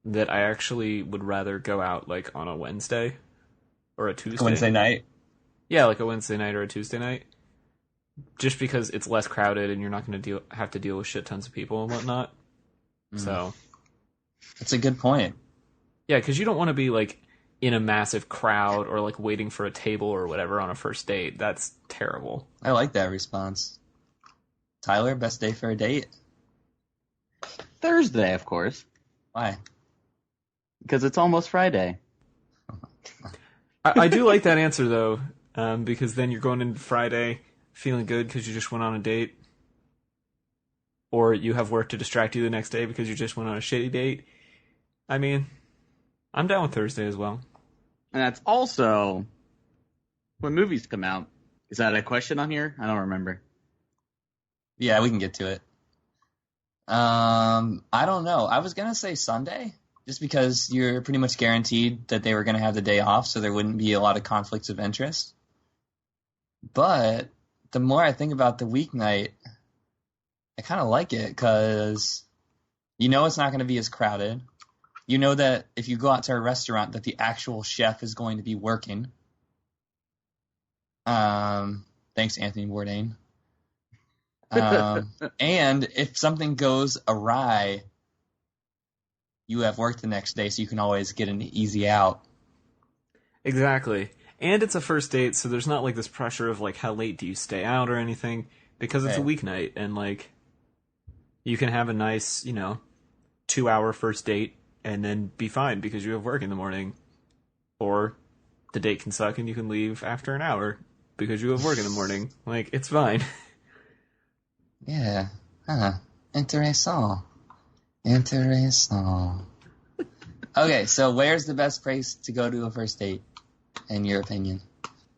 that I actually would rather go out like on a Wednesday or a Tuesday. Wednesday night. Yeah, like a Wednesday night or a Tuesday night. Just because it's less crowded and you're not going to have to deal with shit tons of people and whatnot. So, That's a good point. yeah, because you don't want to be like in a massive crowd or like waiting for a table or whatever on a first date. That's terrible. I like that response. Tyler, best day for a date? Thursday, of course, Why? because it's almost Friday. I do like that answer though, because then you're going into Friday feeling good because you just went on a date, or you have work to distract you the next day because you just went on a shitty date. I mean, I'm down with Thursday as well. And that's also when movies come out. Is that a question on here? I don't remember. Yeah, we can get to it. I don't know. I was gonna say Sunday, just because you're pretty much guaranteed that they were gonna have the day off, so there wouldn't be a lot of conflicts of interest. But the more I think about the weeknight, I kind of like it because you know it's not going to be as crowded. You know that if you go out to a restaurant, that the actual chef is going to be working. Thanks, Anthony Bourdain. And if something goes awry, you have work the next day, so you can always get an easy out. Exactly. And it's a first date, so there's not like this pressure of like how late do you stay out or anything, because it's a Right. weeknight and like you can have a nice, 2-hour first date and then be fine because you have work in the morning. Or the date can suck and you can leave after an hour because you have work in the morning. Like, it's fine. Yeah. Huh. Intéressant. Okay, so where's the best place to go to a first date, in your opinion?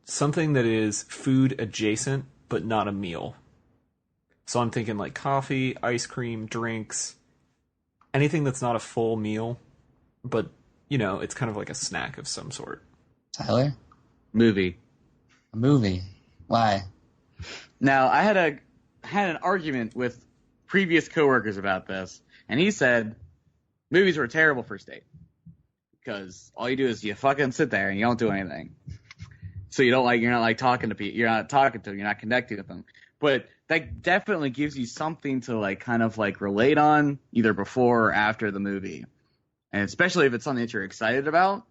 Something that is food adjacent, but not a meal. So I'm thinking like coffee, ice cream, drinks, anything that's not a full meal, but, it's kind of like a snack of some sort. Tyler? Movie. A movie. Why? Now, I had an argument with previous coworkers about this, and he said movies were a terrible first date because all you do is you fucking sit there and you don't do anything. So you're not talking to people, you're not talking to them, you're not connecting with them. But that definitely gives you something to like kind of like relate on either before or after the movie, and especially if it's something that you're excited about.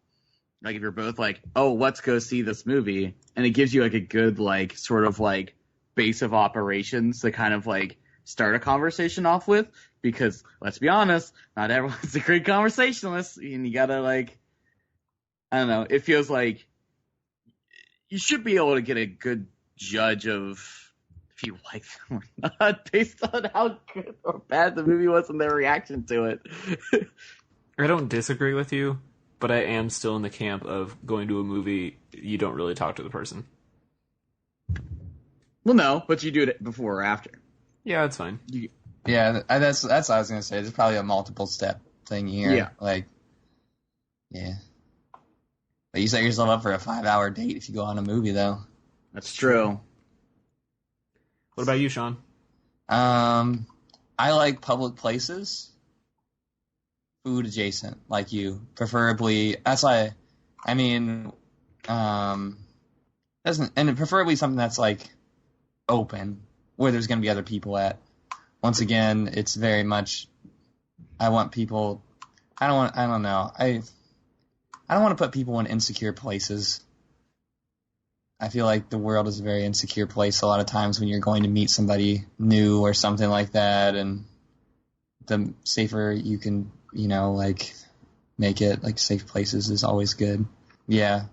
Like if you're both like, oh, let's go see this movie, and it gives you like a good like sort of like base of operations to kind of like start a conversation off with, because let's be honest, not everyone's a great conversationalist, and you gotta like, I don't know, it feels like you should be able to get a good judge of if you like them or not based on how good or bad the movie was and their reaction to it. I don't disagree with you, but I am still in the camp of going to a movie, you don't really talk to the person. Well, no, but you do it before or after. Yeah, it's fine. Yeah, that's what I was gonna say. There's probably a multiple step thing here. Yeah. Like, yeah. But you set yourself up for a 5-hour date if you go on a movie, though. That's true. What about you, Sean? I like public places, food adjacent, like you. Preferably, that's why. I mean, doesn't, and preferably something that's like open, where there's going to be other people at. Once again, it's very much, I want people, I don't know. I don't want to put people in insecure places. I feel like the world is a very insecure place a lot of times when you're going to meet somebody new or something like that, and the safer you can, like, make it, like, safe places is always good. Yeah.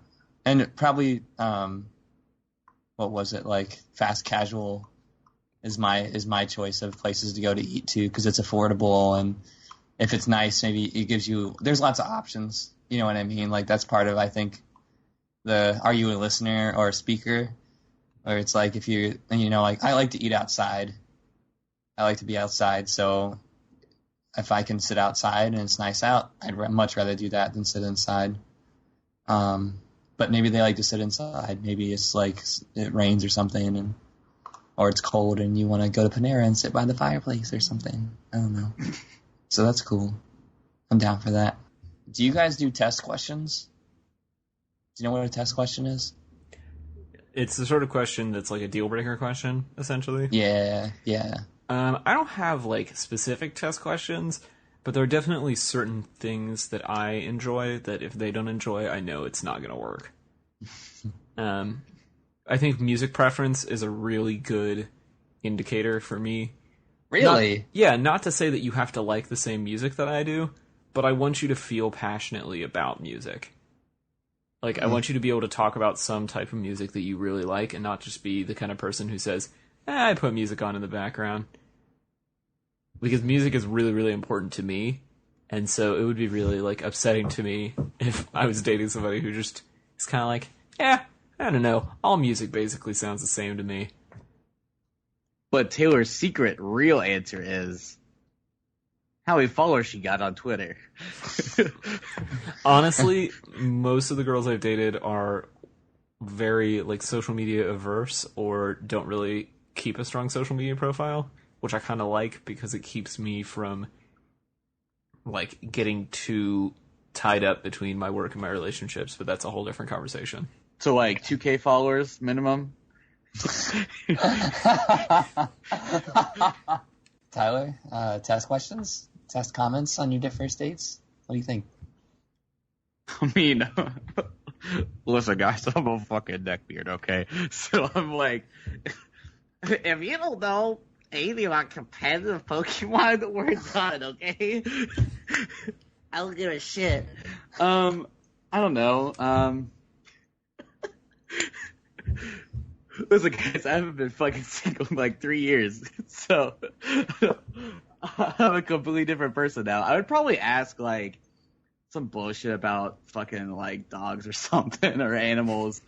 And probably, what was it, like, fast casual is my choice of places to go to eat to, because it's affordable, and if it's nice, maybe it gives you, there's lots of options, you know what I mean? Like, that's part of, I think, are you a listener or a speaker? Or it's like, if you're, like, I like to eat outside. I like to be outside, so if I can sit outside and it's nice out, I'd much rather do that than sit inside. But maybe they like to sit inside. Maybe it's like it rains or something, or it's cold and you want to go to Panera and sit by the fireplace or something. I don't know. So that's cool. I'm down for that. Do you guys do test questions? Do you know what a test question is? It's the sort of question that's like a deal breaker question, essentially. Yeah. I don't have like specific test questions, but there are definitely certain things that I enjoy that if they don't enjoy, I know it's not going to work. I think music preference is a really good indicator for me. Really? Not to say that you have to like the same music that I do, but I want you to feel passionately about music. Like, I want you to be able to talk about some type of music that you really like and not just be the kind of person who says, I put music on in the background. Because music is really, really important to me. And so it would be really, like, upsetting to me if I was dating somebody who just is kind of like, I don't know. All music basically sounds the same to me. But Taylor's secret real answer is how many followers she got on Twitter. Honestly, most of the girls I've dated are very, like, social media averse or don't really keep a strong social media profile, which I kind of like because it keeps me from, like, getting too tied up between my work and my relationships, but that's a whole different conversation. So, like, 2K followers minimum? Tyler, test questions? Test comments on your first dates? What do you think? I mean, listen, guys, I'm a fucking neckbeard, okay? So I'm like, if you don't know anything about competitive Pokemon, we're done, okay? I don't give a shit. I don't know. Listen, guys, I haven't been fucking single in like 3 years, so I'm a completely different person now. I would probably ask, like, some bullshit about fucking, like, dogs or something, or animals.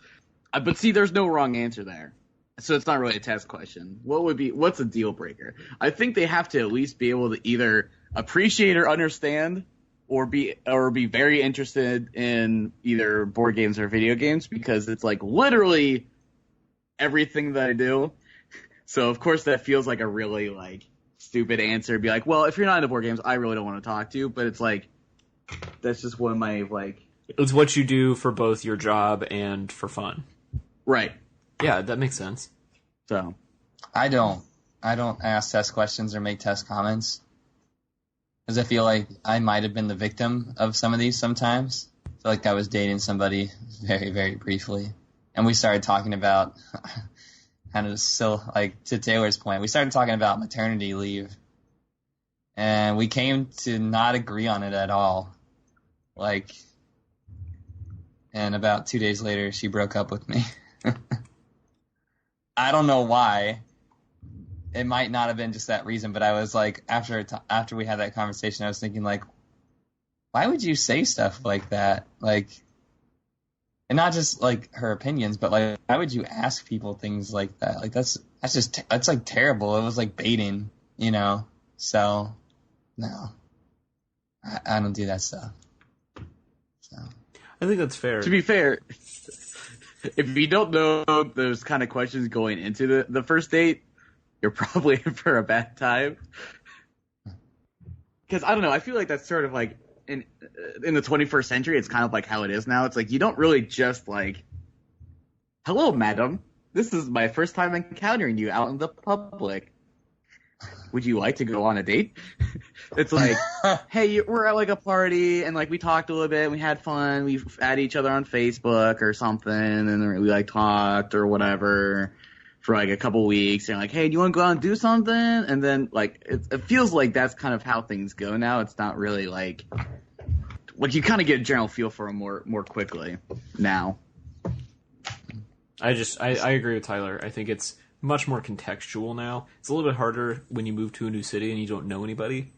But see, there's no wrong answer there. So it's not really a test question. What's a deal breaker? I think they have to at least be able to either appreciate or understand or be very interested in either board games or video games, because it's, like, literally everything that I do. So, of course, that feels like a really, like, stupid answer. Be like, well, if you're not into board games, I really don't want to talk to you. But it's like, that's just one of my, like... It's what you do for both your job and for fun. Right. Yeah, that makes sense. So. I don't ask test questions or make test comments, because I feel like I might have been the victim of some of these sometimes. I feel like I was dating somebody very, very briefly, and we started talking about kind of still, like, to Taylor's point, we started talking about maternity leave, and we came to not agree on it at all. Like, and about 2 days later, she broke up with me. I don't know why. It might not have been just that reason, but I was like, after we had that conversation, I was thinking, like, why would you say stuff like that? Like, and not just like her opinions, but like, why would you ask people things like that? Like, that's like terrible. It was like baiting, you know? So, no, I don't do that stuff. So, I think that's fair. To be fair, if you don't know those kind of questions going into the first date, you're probably in for a bad time. Because, I don't know, I feel like that's sort of like, in the 21st century, it's kind of like how it is now. It's like, you don't really just like, hello, madam, this is my first time encountering you out in the public. Would you like to go on a date? It's like, hey, we're at like a party, and like we talked a little bit, and we had fun, we added each other on Facebook or something, and we like talked or whatever for like a couple weeks, and like, hey, do you want to go out and do something? And then like it feels like that's kind of how things go now. It's not really like you kind of get a general feel for them more quickly now. I agree with Tyler. I think it's much more contextual now. It's a little bit harder when you move to a new city and you don't know anybody.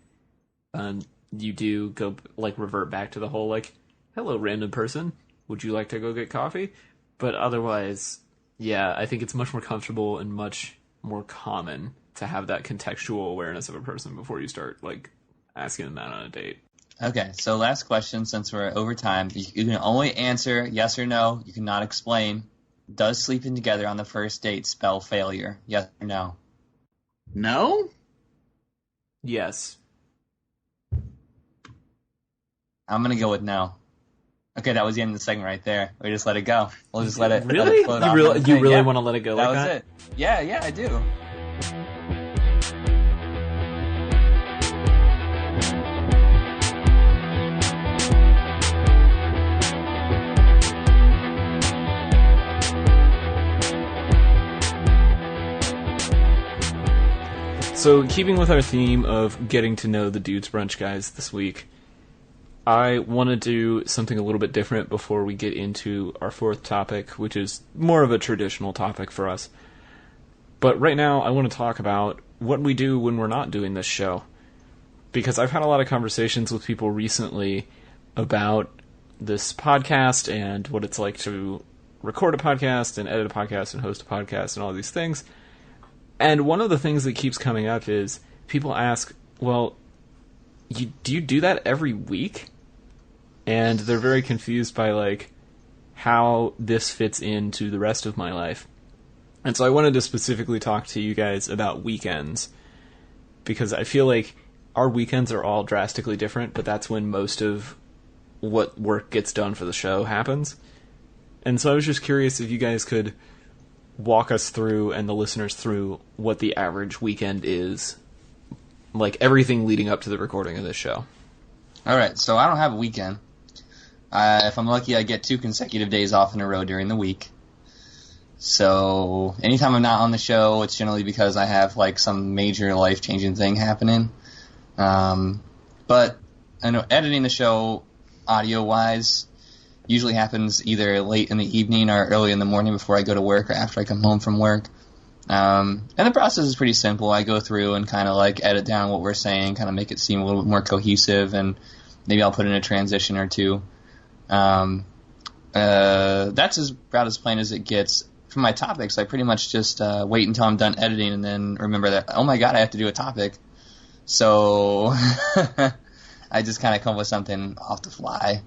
You do go like revert back to the whole like, hello, random person, would you like to go get coffee? But otherwise, yeah, I think it's much more comfortable and much more common to have that contextual awareness of a person before you start like asking them that on a date. okay, so last question, since we're over time. You can only answer yes or no. You cannot explain. Does sleeping together on the first date spell failure? Yes or no? No? Yes. I'm going to go with no. Okay, that was the end of the segment right there. We just let it go. We'll just let it Really? let it float off You on the thing. really Yeah, want to let it go that like was that? it. Yeah, I do. So, keeping with our theme of getting to know the Dudes Brunch guys this week, I want to do something a little bit different before we get into our fourth topic, which is more of a traditional topic for us. But right now, I want to talk about what we do when we're not doing this show. Because I've had a lot of conversations with people recently about this podcast and what it's like to record a podcast and edit a podcast and host a podcast and all these things. And one of the things that keeps coming up is people ask, well, do you do that every week? And they're very confused by like how this fits into the rest of my life. And so I wanted to specifically talk to you guys about weekends, because I feel like our weekends are all drastically different, but that's when most of what work gets done for the show happens. And so I was just curious if you guys could walk us through and the listeners through what the average weekend is, like everything leading up to the recording of this show. All right, so I don't have a weekend. If I'm lucky, I get 2 consecutive days off in a row during the week. So anytime I'm not on the show, it's generally because I have like some major life-changing thing happening. But I know editing the show audio-wise usually happens either late in the evening or early in the morning before I go to work or after I come home from work. And the process is pretty simple. I go through and kind of like edit down what we're saying, kind of make it seem a little bit more cohesive, and maybe I'll put in a transition or two. That's about as plain as it gets. For my topics, I pretty much just wait until I'm done editing and then remember that, oh my god, I have to do a topic. So I just kind of come up with something off the fly.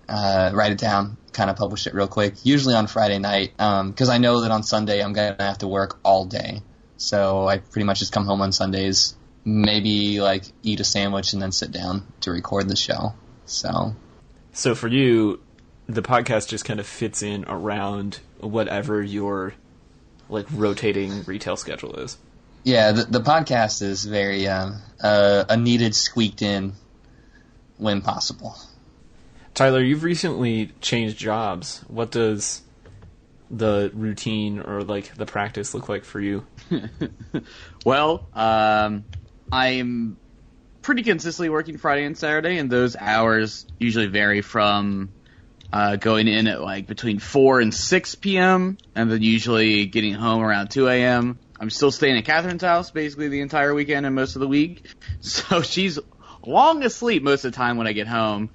Write it down, kind of publish it real quick, usually on Friday night, because I know that on Sunday I'm going to have to work all day. So I pretty much just come home on Sundays, maybe like eat a sandwich and then sit down to record the show. So for you, the podcast just kind of fits in around whatever your like rotating retail schedule is. Yeah, the podcast is very a needed squeaked in when possible. Tyler, you've recently changed jobs. What does the routine or like the practice look like for you? Well, I'm pretty consistently working Friday and Saturday, and those hours usually vary from going in at like between 4 and 6 p.m. and then usually getting home around 2 a.m. I'm still staying at Catherine's house basically the entire weekend and most of the week, so she's long asleep most of the time when I get home.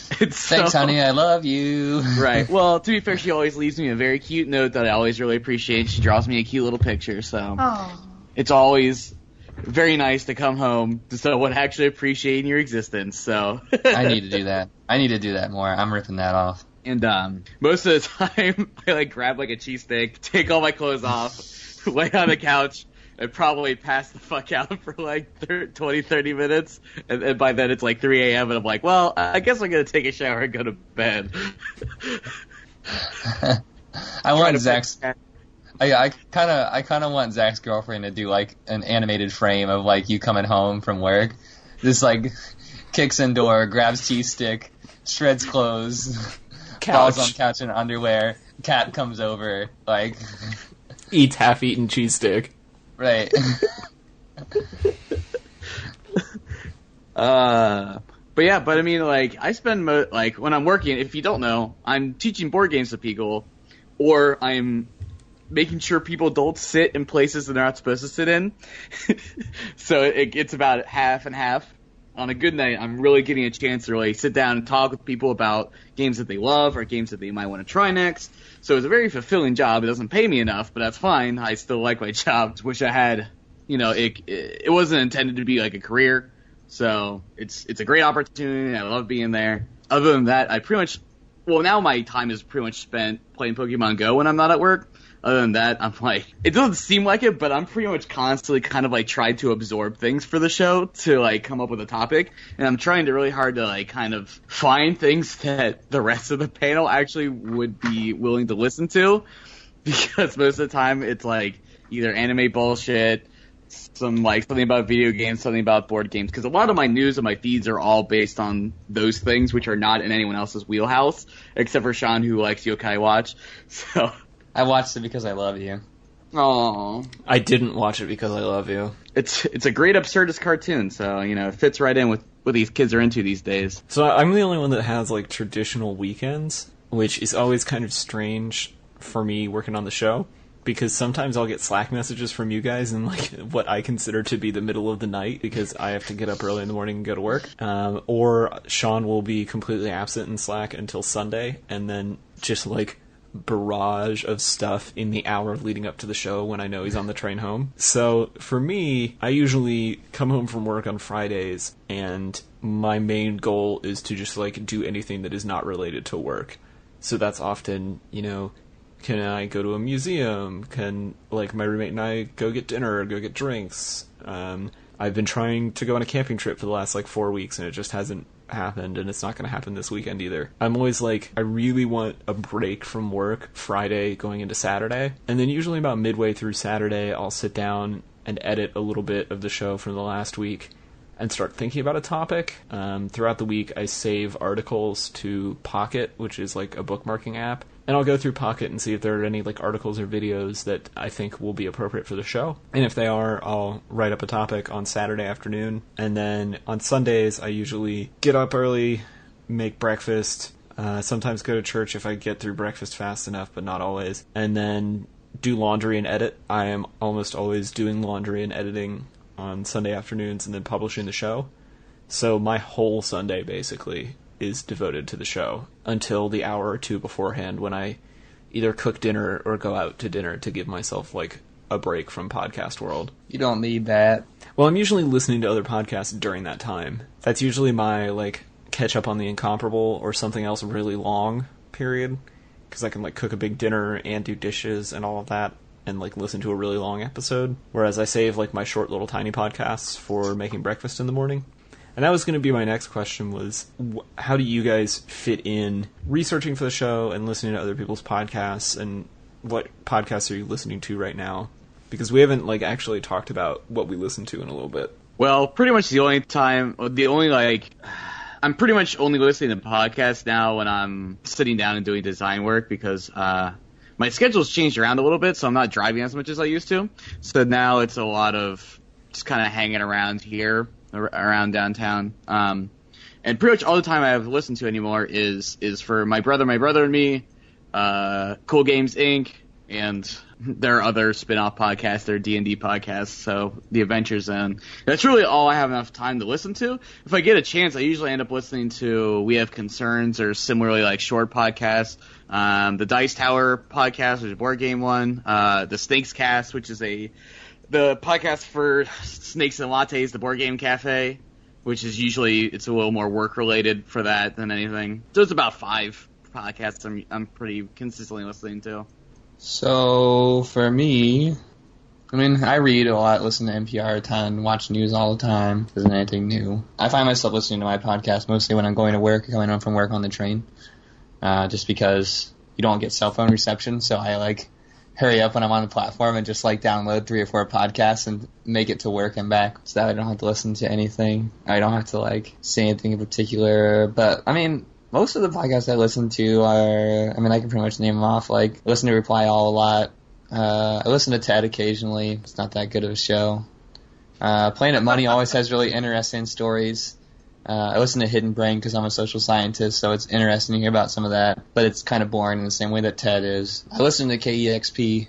Thanks, honey, I love you. Right. Well, to be fair, she always leaves me a very cute note that I always really appreciate. She draws me a cute little picture, so it's always very nice to come home to someone actually appreciating your existence. So I need to do that. I need to do that more. I'm ripping that off. And most of the time, I like grab like a cheesesteak, take all my clothes off, lay on the couch, and probably pass the fuck out for like 20, 30 minutes. And by then it's like 3 a.m. and I'm like, well, I guess I'm going to take a shower and go to bed. I want Zach's... I kind of want Zach's girlfriend to do like an animated frame of like you coming home from work, just like kicks in door, grabs cheese stick, shreds clothes, falls on couch in underwear, cat comes over, like eats half-eaten cheese stick. Right. But I mean, like I spend like when I'm working. If you don't know, I'm teaching board games to people, or I'm making sure people don't sit in places that they're not supposed to sit in. So it's about half and half. On a good night, I'm really getting a chance to really sit down and talk with people about games that they love or games that they might want to try next. So it's a very fulfilling job. It doesn't pay me enough, but that's fine. I still like my job. Wish I had, it wasn't intended to be like a career. So it's a great opportunity. I love being there. Other than that, now my time is pretty much spent playing Pokemon Go when I'm not at work. Other than that, I'm like, it doesn't seem like it, but I'm pretty much constantly kind of like trying to absorb things for the show to like come up with a topic. And I'm trying to really hard to like kind of find things that the rest of the panel actually would be willing to listen to. Because most of the time it's like either anime bullshit, something about video games, something about board games. Because a lot of my news and my feeds are all based on those things, which are not in anyone else's wheelhouse, except for Sean, who likes Yokai Watch. So I watched it because I love you. Oh, I didn't watch it because I love you. It's a great absurdist cartoon, so it fits right in with what these kids are into these days. So I'm the only one that has like traditional weekends, which is always kind of strange for me working on the show, because sometimes I'll get Slack messages from you guys in like what I consider to be the middle of the night because I have to get up early in the morning and go to work. Or Sean will be completely absent in Slack until Sunday, and then just like barrage of stuff in the hour leading up to the show when I know he's on the train home. So for me, I usually come home from work on Fridays, and my main goal is to just like do anything that is not related to work. So that's often, can I go to a museum? Can like my roommate and I go get dinner or go get drinks? I've been trying to go on a camping trip for the last like 4 weeks, and it just hasn't happened, and it's not going to happen this weekend either. I'm always like, I really want a break from work Friday going into Saturday, and then usually about midway through Saturday I'll sit down and edit a little bit of the show from the last week and start thinking about a topic. Throughout the week I save articles to Pocket, which is like a bookmarking app, and I'll go through Pocket and see if there are any like articles or videos that I think will be appropriate for the show. And if they are, I'll write up a topic on Saturday afternoon. And then on Sundays, I usually get up early, make breakfast, sometimes go to church if I get through breakfast fast enough, but not always. And then do laundry and edit. I am almost always doing laundry and editing on Sunday afternoons and then publishing the show. So my whole Sunday basically is devoted to the show until the hour or two beforehand when I either cook dinner or go out to dinner to give myself like a break from podcast world. You don't need that. Well, I'm usually listening to other podcasts during that time. That's usually my like catch up on The Incomparable or something else really long period, because I can like cook a big dinner and do dishes and all of that and like listen to a really long episode, whereas I save like my short little tiny podcasts for making breakfast in the morning. And that was going to be my next question was, how do you guys fit in researching for the show and listening to other people's podcasts, and what podcasts are you listening to right now? Because we haven't like actually talked about what we listen to in a little bit. Well, pretty much I I'm pretty much only listening to podcasts now when I'm sitting down and doing design work because my schedule's changed around a little bit, so I'm not driving as much as I used to. So now it's a lot of just kind of hanging around here, around downtown. And pretty much all the time I have listened to anymore is for my brother and me, Cool Games Inc., and there are other spin-off podcasts, there are D&D podcasts, so the Adventure Zone. That's really all I have enough time to listen to. If I get a chance, I usually end up listening to We Have Concerns or similarly like short podcasts. The Dice Tower podcast, which is a board game one. The Snakes Cast, which is the podcast for Snakes and Lattes, the board game cafe, which is usually, it's a little more work-related for that than anything. So it's about 5 podcasts I'm pretty consistently listening to. So, for me, I mean, I read a lot, listen to NPR a ton, watch news all the time. Isn't anything new. I find myself listening to my podcast mostly when I'm going to work, coming home from work on the train, just because you don't get cell phone reception, so I, hurry up when I'm on the platform and just, download 3 or 4 podcasts and make it to work and back so that I don't have to listen to anything. I don't have to, say anything in particular, but, I mean, most of the podcasts I listen to are, I can pretty much name them off. I listen to Reply All a lot. I listen to TED occasionally. It's not that good of a show. Planet Money always has really interesting stories. I listen to Hidden Brain because I'm a social scientist, so it's interesting to hear about some of that. But it's kind of boring in the same way that TED is. I listen to KEXP,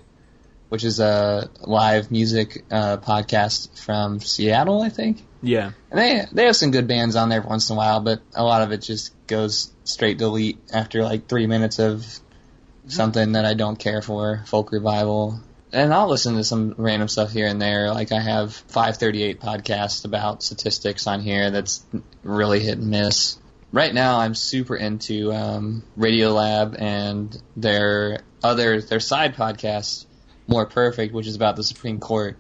which is a live music podcast from Seattle, I think. Yeah. And they have some good bands on there once in a while, but a lot of it just goes straight delete after 3 minutes of something that I don't care for, folk revival. And I'll listen to some random stuff here and there. I have 538 podcasts about statistics on here that's really hit and miss. Right now I'm super into Radiolab and their side podcast, More Perfect, which is about the Supreme Court,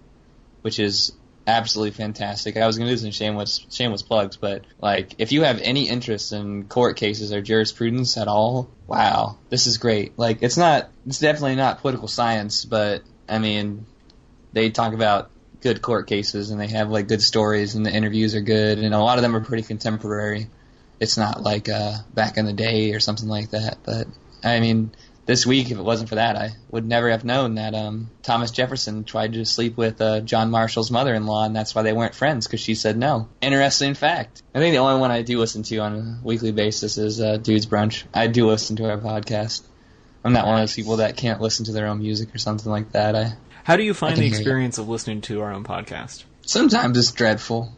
which is absolutely fantastic. I was going to do some shameless plugs, but if you have any interest in court cases or jurisprudence at all, wow, this is great. It's definitely not political science, but they talk about good court cases and they have good stories and the interviews are good and a lot of them are pretty contemporary. It's not back in the day or something like that, but this week, if it wasn't for that, I would never have known that Thomas Jefferson tried to sleep with John Marshall's mother-in-law, and that's why they weren't friends, because she said no. Interesting fact. I think the only one I do listen to on a weekly basis is Dude's Brunch. I do listen to our podcast. I'm not one of those people that can't listen to their own music or something like that. How do you find the experience of listening to our own podcast? Sometimes it's dreadful.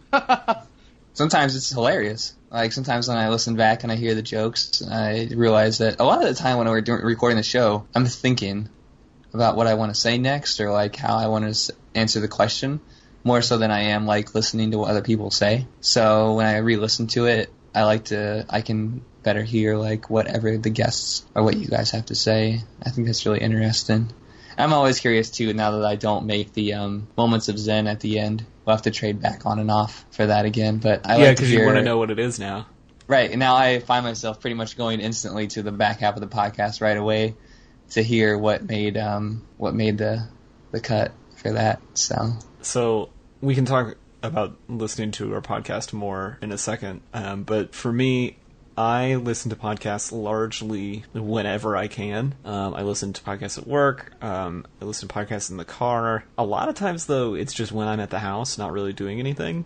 Sometimes it's hilarious. Sometimes when I listen back and I hear the jokes, I realize that a lot of the time when we're recording the show, I'm thinking about what I want to say next or how I want to answer the question, more so than I am listening to what other people say. So when I re-listen to it, I can better hear whatever the guests or what you guys have to say. I think that's really interesting. I'm always curious too, now that I don't make the moments of zen at the end. We'll have to trade back on and off for that again. But because you want to know what it is now. Right, and now I find myself pretty much going instantly to the back half of the podcast right away to hear what made the cut for that. So we can talk about listening to our podcast more in a second. But for me, I listen to podcasts largely whenever I can. I listen to podcasts at work. I listen to podcasts in the car. A lot of times, though, it's just when I'm at the house, not really doing anything,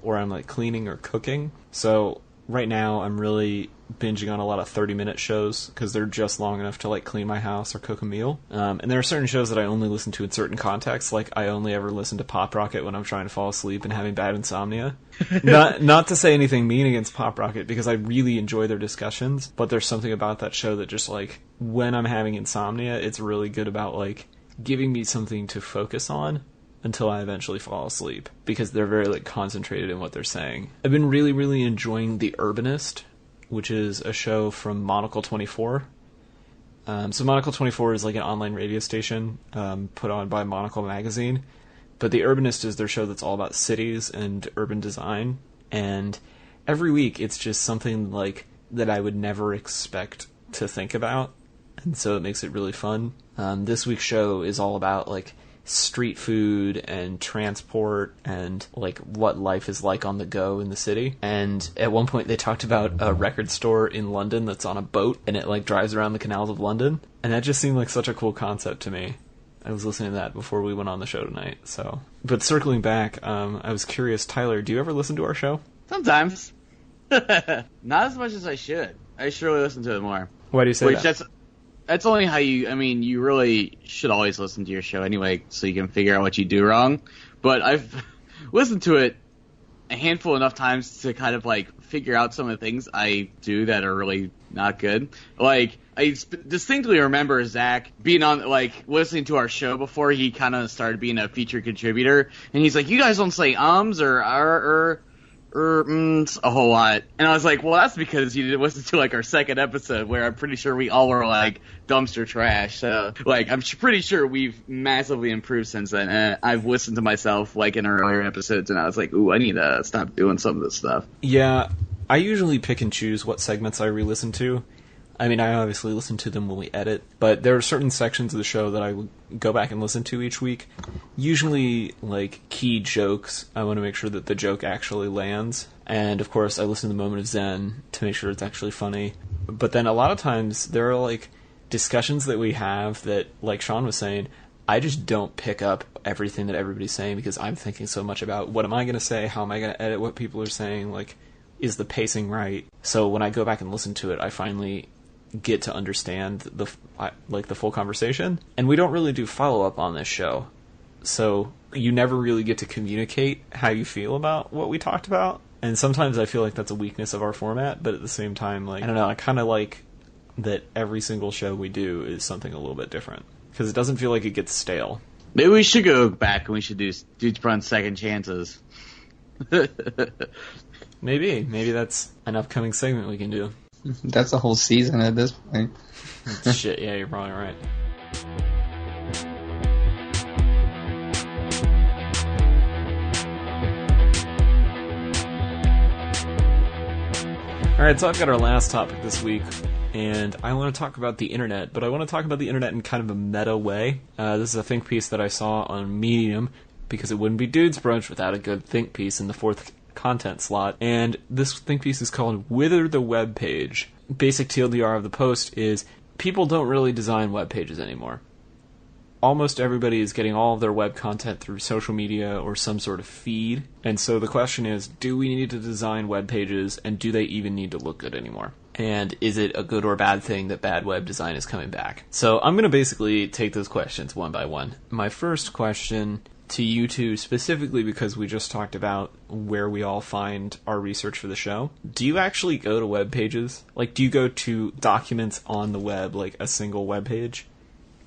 or I'm cleaning or cooking. So right now, I'm really binging on a lot of 30-minute shows because they're just long enough to clean my house or cook a meal. And there are certain shows that I only listen to in certain contexts. I only ever listen to Pop Rocket when I'm trying to fall asleep and having bad insomnia. Not to say anything mean against Pop Rocket because I really enjoy their discussions, but there's something about that show that just when I'm having insomnia, it's really good about giving me something to focus on until I eventually fall asleep because they're very concentrated in what they're saying. I've been really, really enjoying The Urbanist, which is a show from Monocle 24. So Monocle 24 is an online radio station put on by Monocle Magazine. But The Urbanist is their show that's all about cities and urban design. And every week it's just something that I would never expect to think about. And so it makes it really fun. This week's show is all about street food and transport and like what life is like on the go in the city. And at one point they talked about a record store in London that's on a boat and it like drives around the canals of London. And that just seemed like such a cool concept to me. I was listening to that before we went on the show tonight. So, but circling back, I was curious, Tyler, do you ever listen to our show? Sometimes. Not as much as I should. I should really listen to it more. Why do you say that? That's only how you really should always listen to your show anyway, so you can figure out what you do wrong. But I've listened to it a handful enough times to kind of like figure out some of the things I do that are really not good. Like, I distinctly remember Zach being on, like, listening to our show before he kind of started being a featured contributor, and he's like, you guys don't say ums or a whole lot. And I was like, well, that's because you didn't listen to, like, our second episode where I'm pretty sure we all were, like, dumpster trash. So, like, I'm pretty sure we've massively improved since then. And I've listened to myself, like, in earlier episodes, and I was like, ooh, I need to stop doing some of this stuff. Yeah, I usually pick and choose what segments I re-listen to. I mean, I obviously listen to them when we edit, but there are certain sections of the show that I go back and listen to each week. Usually, like, key jokes. I want to make sure that the joke actually lands. And, of course, I listen to the Moment of Zen to make sure it's actually funny. But then a lot of times, there are, like, discussions that we have that, like Sean was saying, I just don't pick up everything that everybody's saying because I'm thinking so much about what am I going to say, how am I going to edit what people are saying, like, is the pacing right? So when I go back and listen to it, I finally get to understand the full conversation. And we don't really do follow-up on this show, so you never really get to communicate how you feel about what we talked about. And sometimes I feel like that's a weakness of our format, but at the same time, like, I don't know, I kind of like that every single show we do is something a little bit different, because it doesn't feel like it gets stale. Maybe we should go back and we should do Dudes Brunch Second Chances. Maybe that's an upcoming segment we can do. That's a whole season at this point. Shit, yeah, you're probably right. Alright, so I've got our last topic this week, and I want to talk about the internet, but I want to talk about the internet in kind of a meta way. This is a think piece that I saw on Medium, because it wouldn't be Dudes Brunch without a good think piece in the fourth content slot, and this think piece is called Wither the Web Page. Basic TLDR of the post is people don't really design web pages anymore. Almost everybody is getting all of their web content through social media or some sort of feed, and so the question is, do we need to design web pages, and do they even need to look good anymore? And is it a good or bad thing that bad web design is coming back? So I'm going to basically take those questions one by one. My first question to you two, specifically because we just talked about where we all find our research for the show. Do you actually go to web pages? Like, do you go to documents on the web, like a single web page?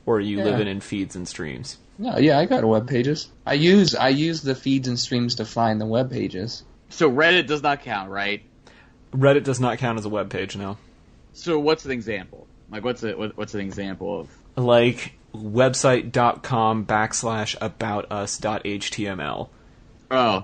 Or are you living in feeds and streams? No, yeah, I go to web pages. I use the feeds and streams to find the web pages. So Reddit does not count, right? Reddit does not count as a web page, no. So what's an example? Like, what's an example of? Like website.com/aboutus.html. Oh,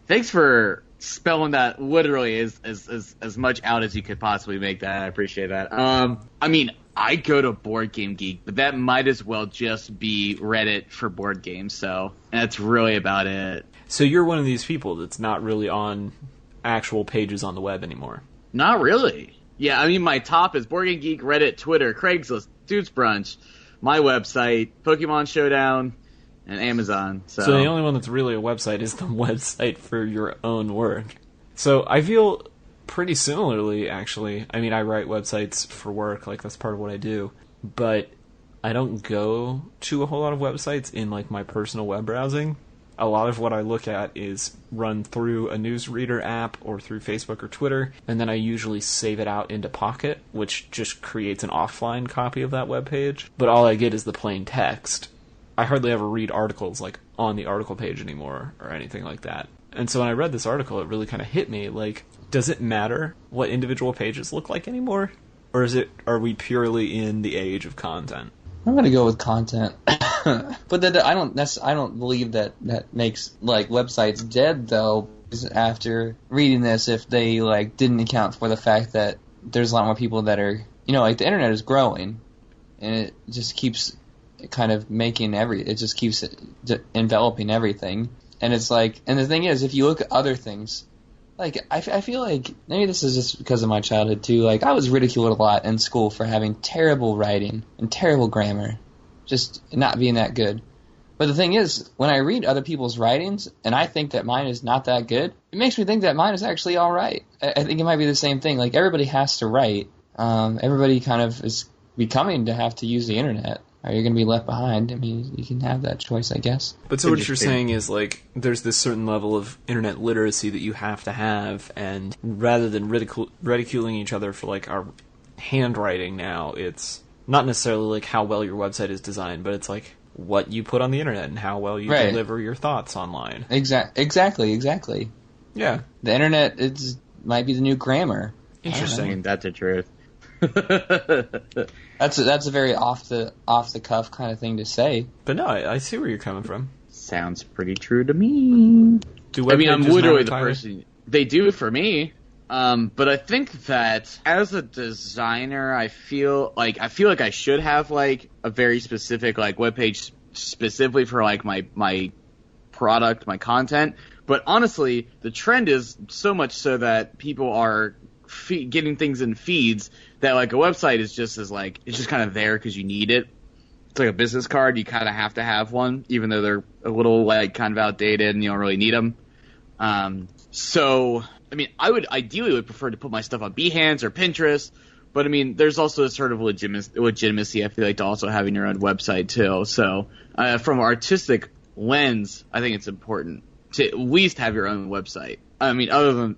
thanks for spelling that literally as much out as you could possibly make that. I appreciate that. I mean, I go to Board Game Geek, but that might as well just be Reddit for board games. So that's really about it. So you're one of these people that's not really on actual pages on the web anymore. Not really. Yeah, I mean, my top is Board Game Geek, Reddit, Twitter, Craigslist, Dudes Brunch, my website, Pokemon Showdown, and Amazon. So the only one that's really a website is the website for your own work. So I feel pretty similarly, actually. I mean, I write websites for work, like that's part of what I do. But I don't go to a whole lot of websites in like my personal web browsing. A lot of what I look at is run through a newsreader app or through Facebook or Twitter, and then I usually save it out into Pocket, which just creates an offline copy of that web page. But all I get is the plain text. I hardly ever read articles like on the article page anymore or anything like that. And so when I read this article, it really kind of hit me, like, does it matter what individual pages look like anymore? Or are we purely in the age of content? I'm gonna go with content, but I don't believe that makes like websites dead though. After reading this, if they like didn't account for the fact that there's a lot more people that are, like the internet is growing, and it just keeps kind of making it just keeps enveloping everything. And it's like, and the thing is, if you look at other things, like, I feel like, maybe this is just because of my childhood too, like, I was ridiculed a lot in school for having terrible writing and terrible grammar, just not being that good. But the thing is, when I read other people's writings, and I think that mine is not that good, it makes me think that mine is actually alright. I think it might be the same thing, like, everybody has to write, everybody kind of is becoming to have to use the internet. Are you going to be left behind? I mean, you can have that choice, I guess. But so what you're saying is, like, there's this certain level of internet literacy that you have to have, and rather than ridiculing each other for, like, our handwriting now, it's not necessarily, like, how well your website is designed, but it's, like, what you put on the internet and how well you deliver your thoughts online. Exactly. Yeah. The internet might be the new grammar. Interesting. That's the truth. That's a very off the cuff kind of thing to say. But no, I see where you're coming from. Sounds pretty true to me. I'm literally the person. They do for me. But I think that as a designer, I feel like I should have like a very specific like webpage specifically for like my product, my content. But honestly, the trend is so much so that people are getting things in feeds that like a website is just as like it's just kind of there because you need it. It's like a business card. You kind of have to have one, even though they're a little like kind of outdated and you don't really need them. So I mean, I would ideally prefer to put my stuff on Behance or Pinterest, but I mean, there's also a sort of legitimacy I feel like to also having your own website too. So from an artistic lens, I think it's important to at least have your own website. I mean, other than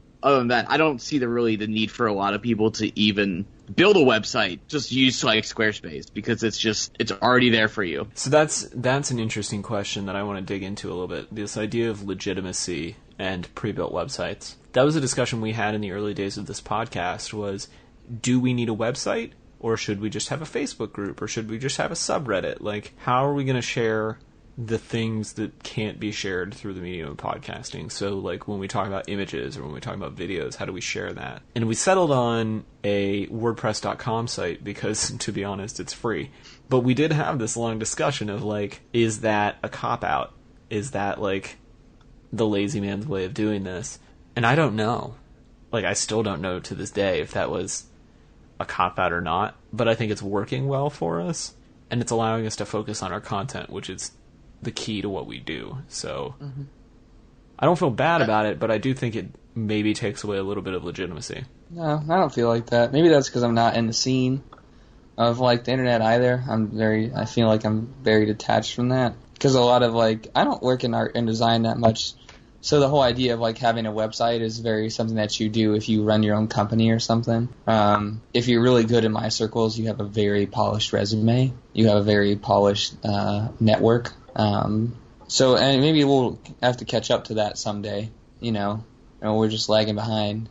that, I don't see the need for a lot of people to even build a website. Just use like Squarespace because it's already there for you. So that's an interesting question that I want to dig into a little bit. This idea of legitimacy and pre-built websites. That was a discussion we had in the early days of this podcast was, do we need a website or should we just have a Facebook group or should we just have a subreddit? Like, how are we going to share the things that can't be shared through the medium of podcasting? So, like, when we talk about images or when we talk about videos, how do we share that? And we settled on a WordPress.com site because, to be honest, it's free. But we did have this long discussion of, like, is that a cop-out? Is that, like, the lazy man's way of doing this? And I don't know. Like, I still don't know to this day if that was a cop-out or not. But I think it's working well for us. And it's allowing us to focus on our content, which is the key to what we do. So I don't feel bad about it, but I do think it maybe takes away a little bit of legitimacy. No, I don't feel like that. Maybe that's because I'm not in the scene of like the internet either. I feel like I'm very detached from that because a lot of like I don't work in art and design that much. So the whole idea of like having a website is very something that you do if you run your own company or something. If you're really good in my circles, you have a very polished resume. You have a very polished network. So and maybe we'll have to catch up to that someday, you know, and we're just lagging behind.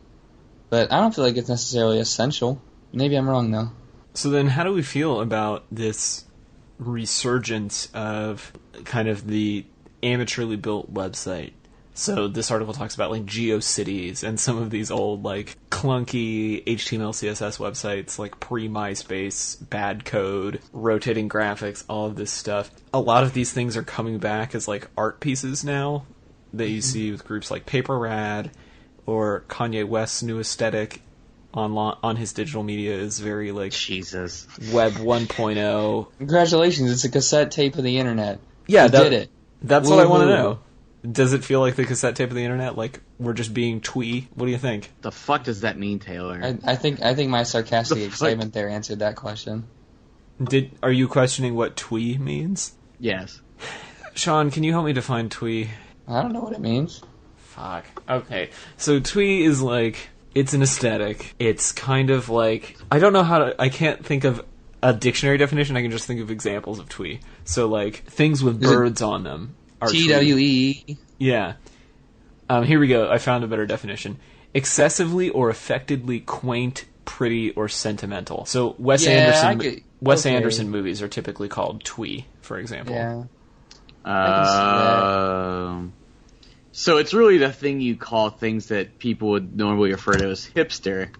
But I don't feel like it's necessarily essential. Maybe I'm wrong, though. So then how do we feel about this resurgence of kind of the amateurly built website? So this article talks about like GeoCities and some of these old like clunky HTML, CSS websites like pre-MySpace, bad code, rotating graphics, all of this stuff. A lot of these things are coming back as like art pieces now that you see with groups like PaperRad or Kanye West's new aesthetic on his digital media is very like Jesus Web 1.0. Congratulations, it's a cassette tape of the internet. Yeah, you did it. That's what I want to know. Does it feel like the cassette tape of the internet? Like we're just being twee? What do you think? The fuck does that mean, Taylor? I think my sarcastic excitement there answered that question. Are you questioning what twee means? Yes. Sean, can you help me define twee? I don't know what it means. Fuck. Okay. So twee is like, it's an aesthetic. It's kind of like, I don't know I can't think of a dictionary definition. I can just think of examples of twee. So like, things with birds on them. TWE. Yeah. Here we go. I found a better definition. Excessively or affectedly quaint, pretty, or sentimental. So Wes Anderson movies are typically called twee, for example. Yeah. So it's really the thing you call things that people would normally refer to as hipster.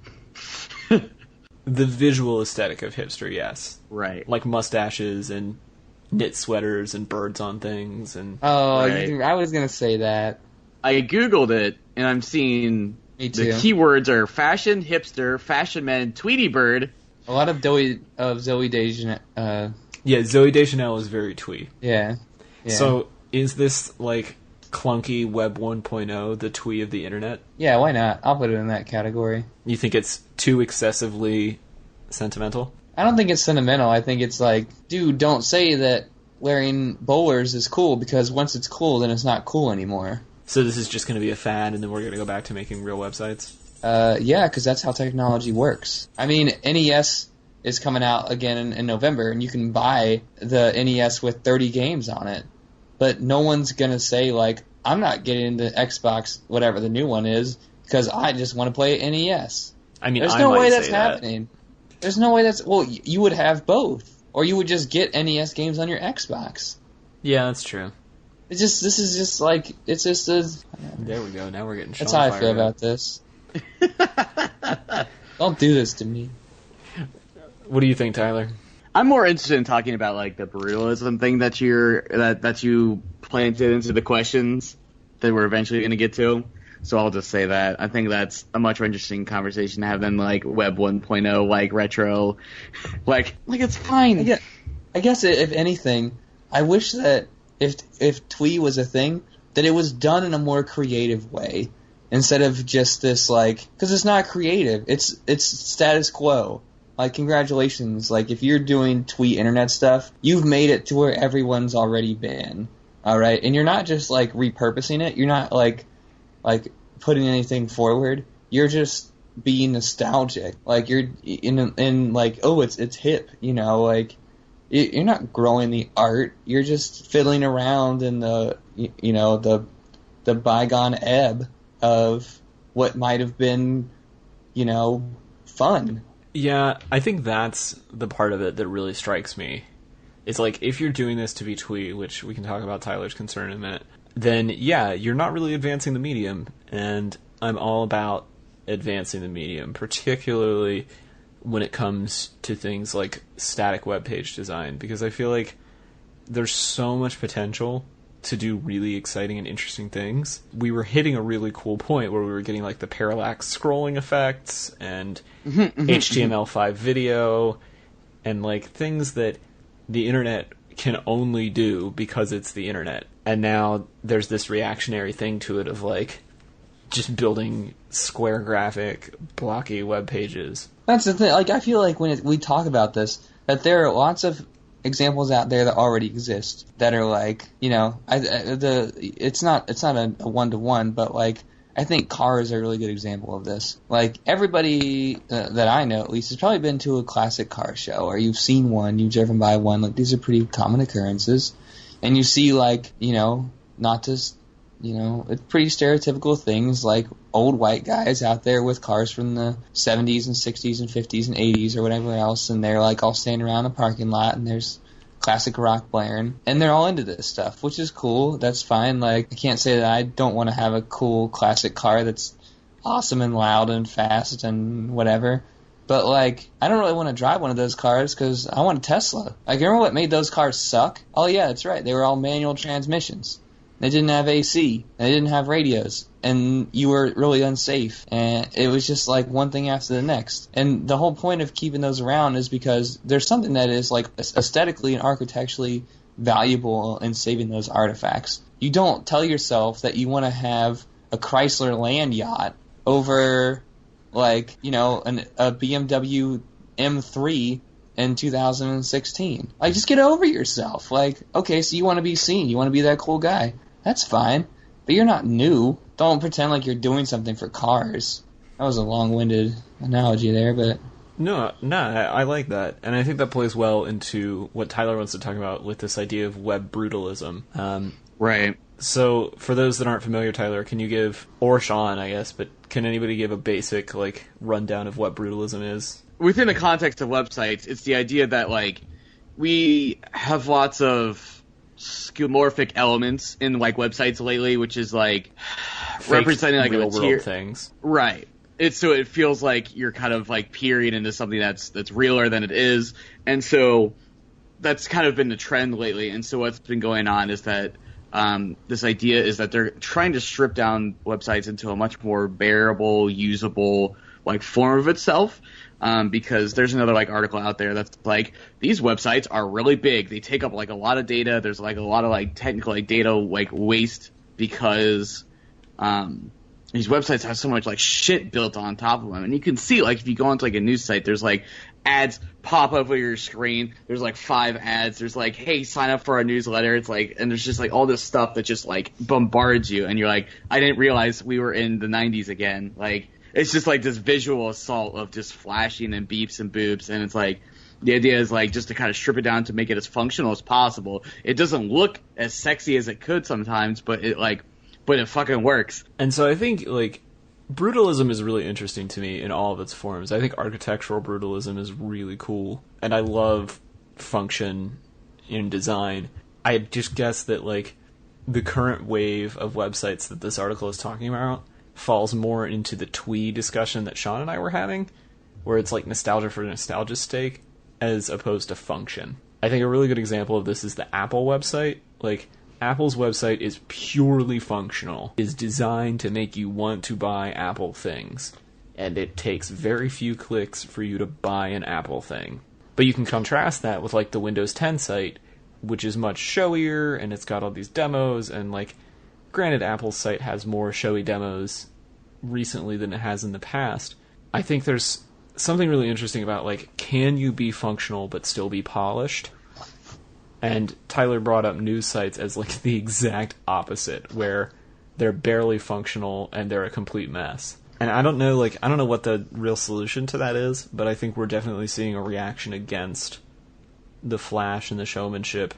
The visual aesthetic of hipster, yes. Right. Like mustaches and knit sweaters and birds on things. And Oh, Right. I was gonna say that. I googled it, and I'm seeing Me the too. keywords are fashion, hipster, fashion man, Tweety bird. A lot of Zoe Deschanel. yeah, Zoe Deschanel is very twee. Yeah. Yeah. So is this like clunky Web 1.0, the twee of the internet? yeah, why not? I'll put it in that category. You think it's too excessively sentimental? I don't think it's sentimental. I think it's like, dude, don't say that wearing bowlers is cool, because once it's cool, then it's not cool anymore. So this is just going to be a fad, and then we're going to go back to making real websites? Yeah, because that's how technology works. I mean, NES is coming out again in November, and you can buy the NES with 30 games on it. But no one's going to say, like, I'm not getting the Xbox, whatever the new one is, because I just want to play NES. I mean, There's I no might way say that's that. happening. There's no way that's... Well, you would have both. Or you would just get NES games on your Xbox. Yeah, that's true. This is just like... It's just a... There we go. Now we're getting That's Sean how I fired feel up. about this. Don't do this to me. What do you think, Tyler? I'm more interested in talking about like the brutalism thing that you planted into the questions that we're eventually going to get to. So I'll just say that I think that's a much more interesting conversation to have than like Web 1.0, like retro, like it's fine. I guess if anything, I wish that if twee was a thing, that it was done in a more creative way instead of just this like, because it's not creative. It's status quo. Like, congratulations. Like, if you're doing twee internet stuff, you've made it to where everyone's already been. All right, and you're not just like repurposing it. You're not like putting anything forward. You're just being nostalgic. Like you're in like, oh, it's hip. You know, like you're not growing the art. You're just fiddling around in the the bygone ebb of what might have been, fun. Yeah, I think that's the part of it that really strikes me. It's like, if you're doing this to be twee, which we can talk about Tyler's concern in a minute, then yeah, you're not really advancing the medium, and I'm all about advancing the medium, particularly when it comes to things like static web page design, because I feel like there's so much potential to do really exciting and interesting things. We were hitting a really cool point where we were getting like the parallax scrolling effects and HTML5 video and like things that the internet can only do because it's the internet. And now there's this reactionary thing to it of like just building square graphic blocky web pages. That's the thing. Like, I feel like when we talk about this, that there are lots of examples out there that already exist that are like, it's not a one-to-one, but like, I think cars are a really good example of this. Like, everybody that I know, at least, has probably been to a classic car show, or you've seen one, you've driven by one. Like, these are pretty common occurrences. And you see, like, not just, it's pretty stereotypical things, like old white guys out there with cars from the 70s and 60s and 50s and 80s or whatever else, and they're, like, all standing around a parking lot, and there's classic rock blaring, and they're all into this stuff, which is cool. That's fine. Like, I can't say that I don't want to have a cool classic car that's awesome and loud and fast and whatever. But, like, I don't really want to drive one of those cars because I want a Tesla. Like, remember what made those cars suck? Oh, yeah, that's right. They were all manual transmissions. They didn't have AC. They didn't have radios. And you were really unsafe. And it was just, like, one thing after the next. And the whole point of keeping those around is because there's something that is, like, aesthetically and architecturally valuable in saving those artifacts. You don't tell yourself that you want to have a Chrysler land yacht over, like, a BMW M3 in 2016. Like, just get over yourself. Like, okay, so you want to be seen. You want to be that cool guy. That's fine. But you're not new. Don't pretend like you're doing something for cars. That was a long-winded analogy there, but... No, I like that. And I think that plays well into what Tyler wants to talk about with this idea of web brutalism. Right. So, for those that aren't familiar, Tyler, can you give, or Sean, I guess, but can anybody give a basic, like, rundown of what brutalism is? Within the context of websites, it's the idea that, like, we have lots of skeuomorphic elements in, like, websites lately, which is, like, Fake representing, like, a real tier... world things. Right. So it feels like you're kind of, like, peering into something that's realer than it is. And so that's kind of been the trend lately. And so what's been going on is that this idea is that they're trying to strip down websites into a much more bearable, usable like form of itself. Because there's another like article out there that's like, these websites are really big. They take up like a lot of data. There's like a lot of like technical like data like waste because these websites have so much like shit built on top of them. And you can see like if you go onto like a news site, there's like ads pop up on your screen. There's like 5 ads. There's like, hey, sign up for our newsletter. It's like, and there's just like all this stuff that just like bombards you. And you're like, I didn't realize we were in the 90s again. Like, it's just like this visual assault of just flashing and beeps and boops. And it's like, the idea is like just to kind of strip it down to make it as functional as possible. It doesn't look as sexy as it could sometimes, but it fucking works. And so I think like brutalism is really interesting to me in all of its forms. I think architectural brutalism is really cool, and I love function in design. I just guess that like the current wave of websites that this article is talking about falls more into the twee discussion that Sean and I were having, where it's like nostalgia for nostalgia's sake as opposed to function. I think a really good example of this is the Apple website. Like, Apple's website is purely functional, is designed to make you want to buy Apple things, and it takes very few clicks for you to buy an Apple thing. But you can contrast that with like the Windows 10 site, which is much showier, and it's got all these demos, and like, granted, Apple's site has more showy demos recently than it has in the past. I think there's something really interesting about like, can you be functional but still be polished? And Tyler brought up news sites as like the exact opposite, where they're barely functional and they're a complete mess. And I don't know what the real solution to that is, but I think we're definitely seeing a reaction against the flash and the showmanship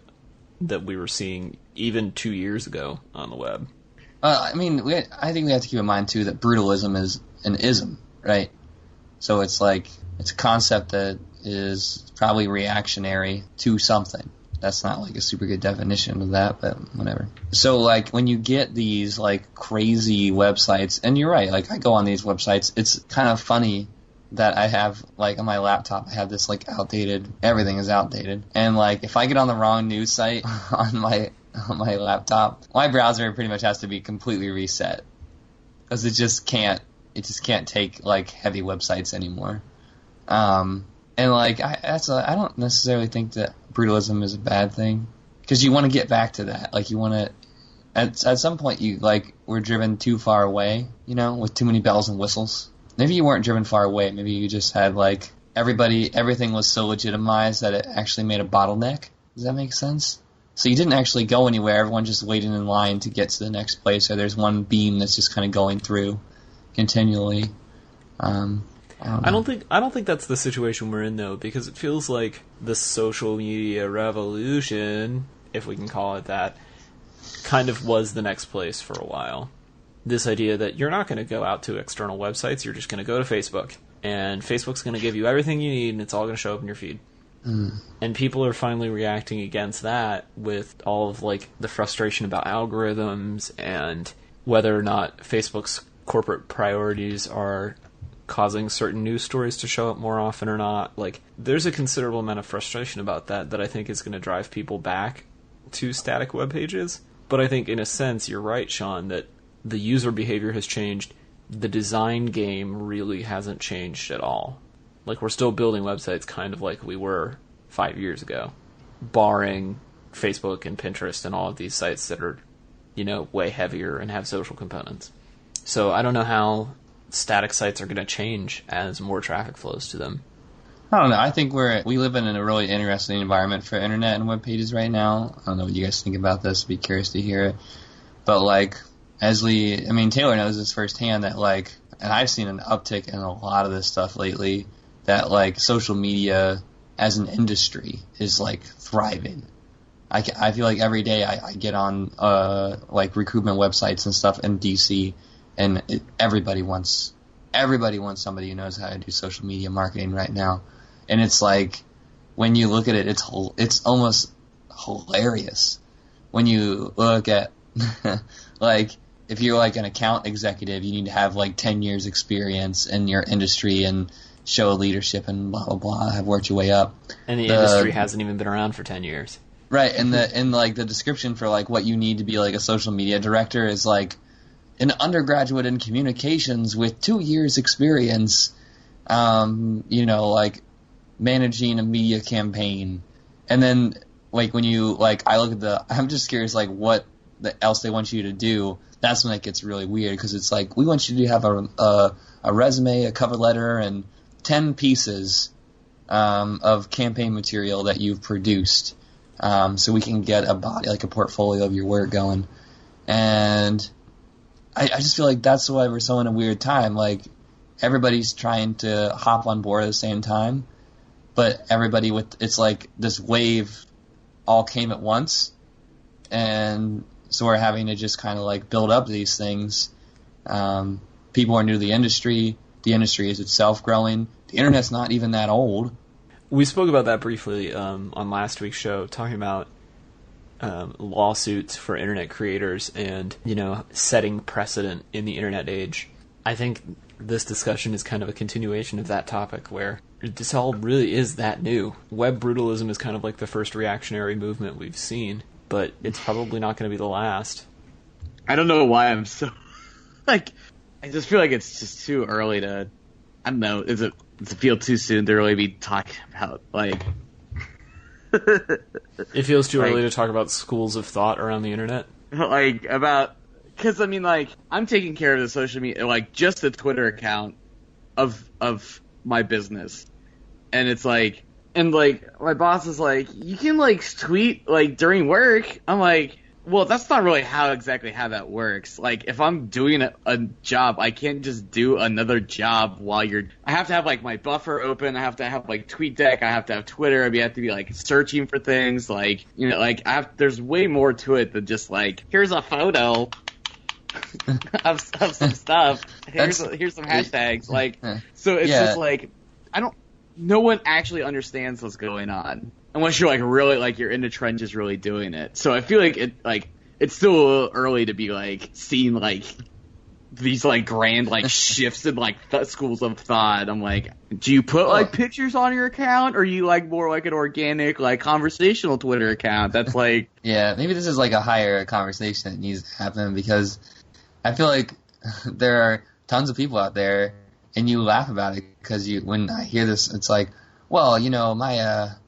that we were seeing even 2 years ago on the web. I mean, I think we have to keep in mind too that brutalism is an ism, right? So it's like, it's a concept that is probably reactionary to something. That's not like a super good definition of that, but whatever. So like when you get these like crazy websites, and you're right, like I go on these websites, it's kind of funny that I have like on my laptop, I have this like everything is outdated. And like if I get on the wrong news site on my laptop, my browser pretty much has to be completely reset. Because it just can't take like heavy websites anymore. And like I don't necessarily think that brutalism is a bad thing, because you want to get back to that. Like you want to, at some point you like were driven too far away, you know, with too many bells and whistles. Maybe you weren't driven far away. Maybe you just had like everything was so legitimized that it actually made a bottleneck. Does that make sense? So you didn't actually go anywhere. Everyone just waited in line to get to the next place, or there's one beam that's just kind of going through continually. I don't think that's the situation we're in though, because it feels like the social media revolution, if we can call it that, kind of was the next place for a while. This idea that you're not going to go out to external websites, you're just going to go to Facebook, and Facebook's going to give you everything you need, and it's all going to show up in your feed. And people are finally reacting against that with all of like the frustration about algorithms and whether or not Facebook's corporate priorities are causing certain news stories to show up more often or not. Like, there's a considerable amount of frustration about that I think is going to drive people back to static web pages. But I think in a sense you're right, Sean, that the user behavior has changed. The design game really hasn't changed at all. Like, we're still building websites kind of like we were 5 years ago, barring Facebook and Pinterest and all of these sites that are, you know, way heavier and have social components. So I don't know how static sites are going to change as more traffic flows to them. I don't know. I think we live in a really interesting environment for internet and web pages right now. I don't know what you guys think about this. I'd be curious to hear it. But like, Taylor knows this firsthand that like, and I've seen an uptick in a lot of this stuff lately, that like social media as an industry is like thriving. I feel like every day I get on like recruitment websites and stuff in DC, and everybody wants somebody who knows how to do social media marketing right now. And it's like, when you look at it, it's almost hilarious. When you look at, like, if you're like an account executive, you need to have like 10 years experience in your industry, and show leadership and blah blah blah, have worked your way up. And the industry hasn't even been around for 10 years. Right, and the description for like what you need to be like a social media director is like an undergraduate in communications with 2 years experience, like managing a media campaign. And then like when you like, I'm just curious like what else they want you to do. That's when it gets really weird, because it's like, we want you to have a resume, a cover letter, and 10 pieces of campaign material that you've produced, so we can get a body, like a portfolio of your work going. And I just feel like that's why we're so in a weird time. Like, everybody's trying to hop on board at the same time, but everybody it's like this wave all came at once, and so we're having to just kind of like build up these things. People are new to the industry. The industry is itself growing. The internet's not even that old. We spoke about that briefly on last week's show, talking about lawsuits for internet creators and, setting precedent in the internet age. I think this discussion is kind of a continuation of that topic, where this all really is that new. Web brutalism is kind of like the first reactionary movement we've seen, but it's probably not going to be the last. I don't know why I'm so like. I just feel like it's just too early to. I don't know. Does it feel too soon to really be talking about like? It feels too early to talk about schools of thought around the internet. Like about, because I mean, like, I'm taking care of the social media, like just the Twitter account of my business, and it's like. And, like, my boss is like, you can, like, tweet, like, during work. I'm like, well, that's not really exactly how that works. Like, if I'm doing a job, I can't just do another job while I have to have, like, my buffer open. I have to have, like, TweetDeck. I have to have Twitter. I have to be, like, searching for things. Like, like, there's way more to it than just, like, here's a photo of some stuff. Here's some hashtags. Like, so it's just, like, no one actually understands what's going on unless you're like really like you're in the trenches really doing it. So I feel like it's still a little early to be like seeing like these like grand like shifts in like schools of thought. I'm like, do you put like pictures on your account, or you like more like an organic like conversational Twitter account? That's like maybe this is like a higher conversation that needs to happen, because I feel like there are tons of people out there. And you laugh about it because when I hear this, it's like, well,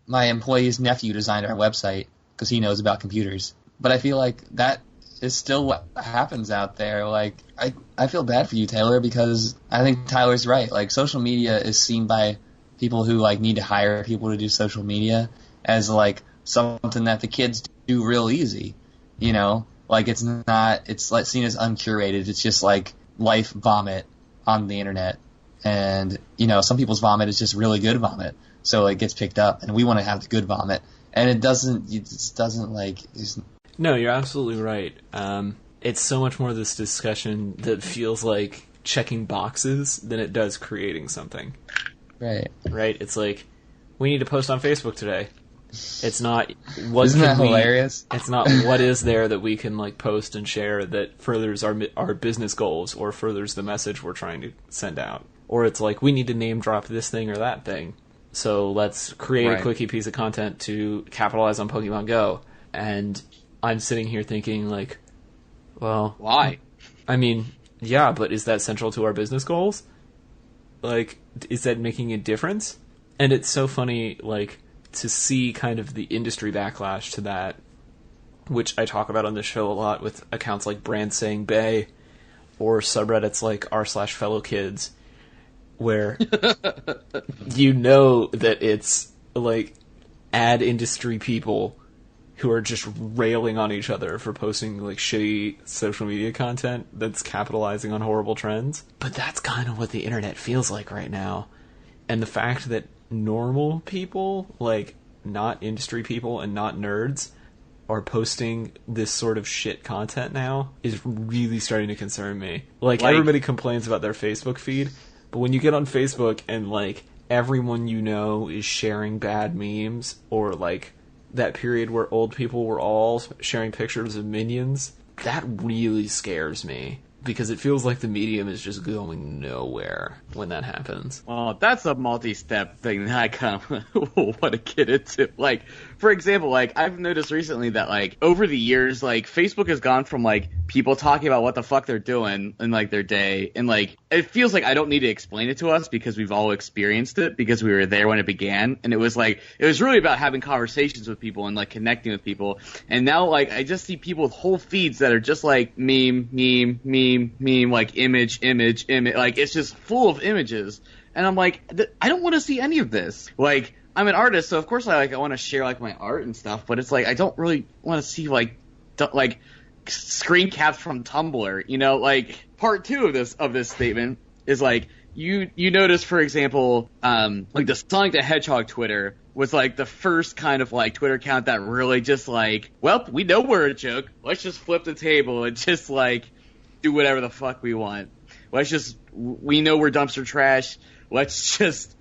my employee's nephew designed our website because he knows about computers. But I feel like that is still what happens out there. Like, I feel bad for you, Taylor, because I think Tyler's right. Like, social media is seen by people who like need to hire people to do social media as like something that the kids do real easy. Like it's like seen as uncurated. It's just like life vomit on the internet. And, some people's vomit is just really good vomit. So it gets picked up, and we want to have the good vomit. And it doesn't like... No, you're absolutely right. It's so much more this discussion that feels like checking boxes than it does creating something. Right. Right? It's like, we need to post on Facebook today. It's not... Isn't that hilarious? It's not what is there that we can like post and share that furthers our business goals or furthers the message we're trying to send out. Or it's like, we need to name drop this thing or that thing. So let's create a quickie piece of content to capitalize on Pokemon Go. And I'm sitting here thinking, like, well... Why? I mean, yeah, but is that central to our business goals? Like, is that making a difference? And it's so funny, like, to see kind of the industry backlash to that, which I talk about on the show a lot with accounts like Brand Saying Bay or subreddits like r/fellowkids, where that it's like ad industry people who are just railing on each other for posting like shitty social media content that's capitalizing on horrible trends. But that's kind of what the internet feels like right now. And the fact that normal people, like not industry people and not nerds, are posting this sort of shit content now is really starting to concern me. Like everybody complains about their Facebook feed, but when you get on Facebook and like everyone is sharing bad memes, or like that period where old people were all sharing pictures of minions, that really scares me. because it feels like the medium is just going nowhere when that happens. Well, that's a multi-step thing that I kind of want to get into. Like, for example, like, I've noticed recently that, like, over the years, like, Facebook has gone from, like, people talking about what the fuck they're doing in, like, their day, and, like, it feels like I don't need to explain it to us because we've all experienced it because we were there when it began, and it was, like, it was really about having conversations with people and, like, connecting with people, and now, like, I just see people with whole feeds that are just, like, meme, like, image, like, it's just full of images, and I'm like, I don't want to see any of this. Like, I'm an artist, so of course I want to share, like, my art and stuff, but it's like, I don't really want to see, like, screen caps from Tumblr, you know, like, part 2 of this statement is, like, you notice, for example, like, the Sonic the Hedgehog Twitter was, like, the first kind of, like, Twitter account that really just, like, well, we know we're a joke, let's just flip the table and just, like, do whatever the fuck we want. We know we're dumpster trash, let's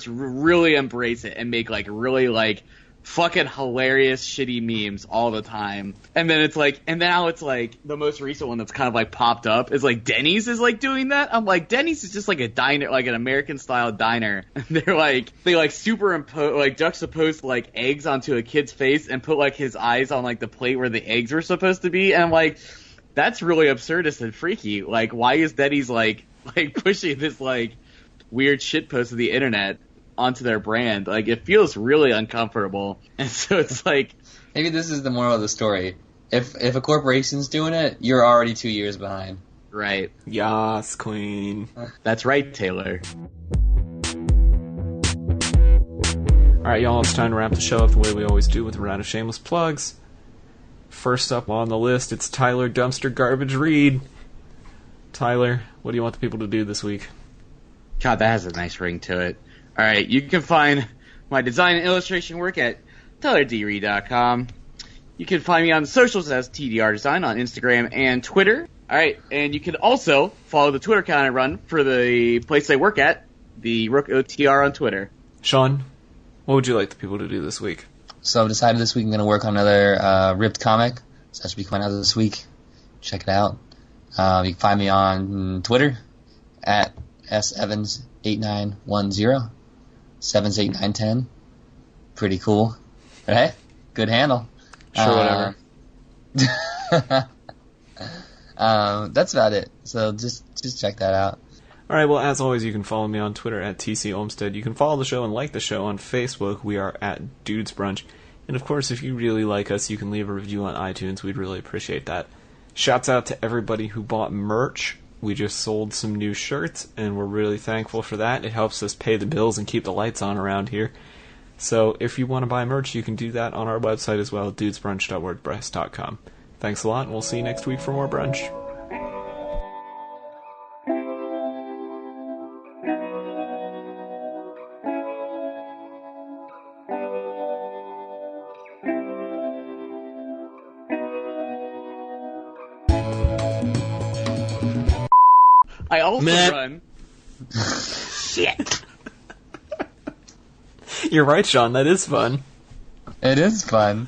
really embrace it and make, like, really, like, fucking hilarious shitty memes all the time. And then it's like, and now it's like, the most recent one that's kind of like popped up is like Denny's is like doing that. I'm like, Denny's is just like a diner, like an American style diner. And they're like, they like superimpose, like juxtapose like eggs onto a kid's face and put like his eyes on like the plate where the eggs were supposed to be. And I'm like, that's really absurdist and freaky. Like, why is Denny's like pushing this like weird shitpost of the internet onto their brand? Like, it feels really uncomfortable. And so it's like, maybe this is the moral of the story. If a corporation's doing it, you're already 2 years behind. right. Yas, queen. That's right, Taylor. Alright, y'all, it's time to wrap the show up the way we always do with a round of shameless plugs. First up on the list, it's Tyler Dumpster Garbage Reed. Tyler, what do you want the people to do this week? God, that has a nice ring to it. Alright, you can find my design and illustration work at tylerdreed.com. You can find me on the socials as TDR Design on Instagram and Twitter. Alright, and you can also follow the Twitter account I run for the place I work at, the Rook OTR on Twitter. Sean, what would you like the people to do this week? So I've decided this week I'm going to work on another ripped comic. So that should be coming out this week. Check it out. You can find me on Twitter at sevans8910. 78910. Pretty cool. Right? Good handle. Sure, whatever. That's about it. So just check that out. Alright, well, as always, you can follow me on Twitter at TC Olmstead. You can follow the show and like the show on Facebook. We are at Dudes Brunch. And, of course, if you really like us, you can leave a review on iTunes. We'd really appreciate that. Shouts out to everybody who bought merch. We just sold some new shirts, and we're really thankful for that. It helps us pay the bills and keep the lights on around here. So if you want to buy merch, you can do that on our website as well, dudesbrunch.wordpress.com. Thanks a lot, and we'll see you next week for more brunch. I also Meh. run... Shit. You're right, Sean. That is fun. It is fun.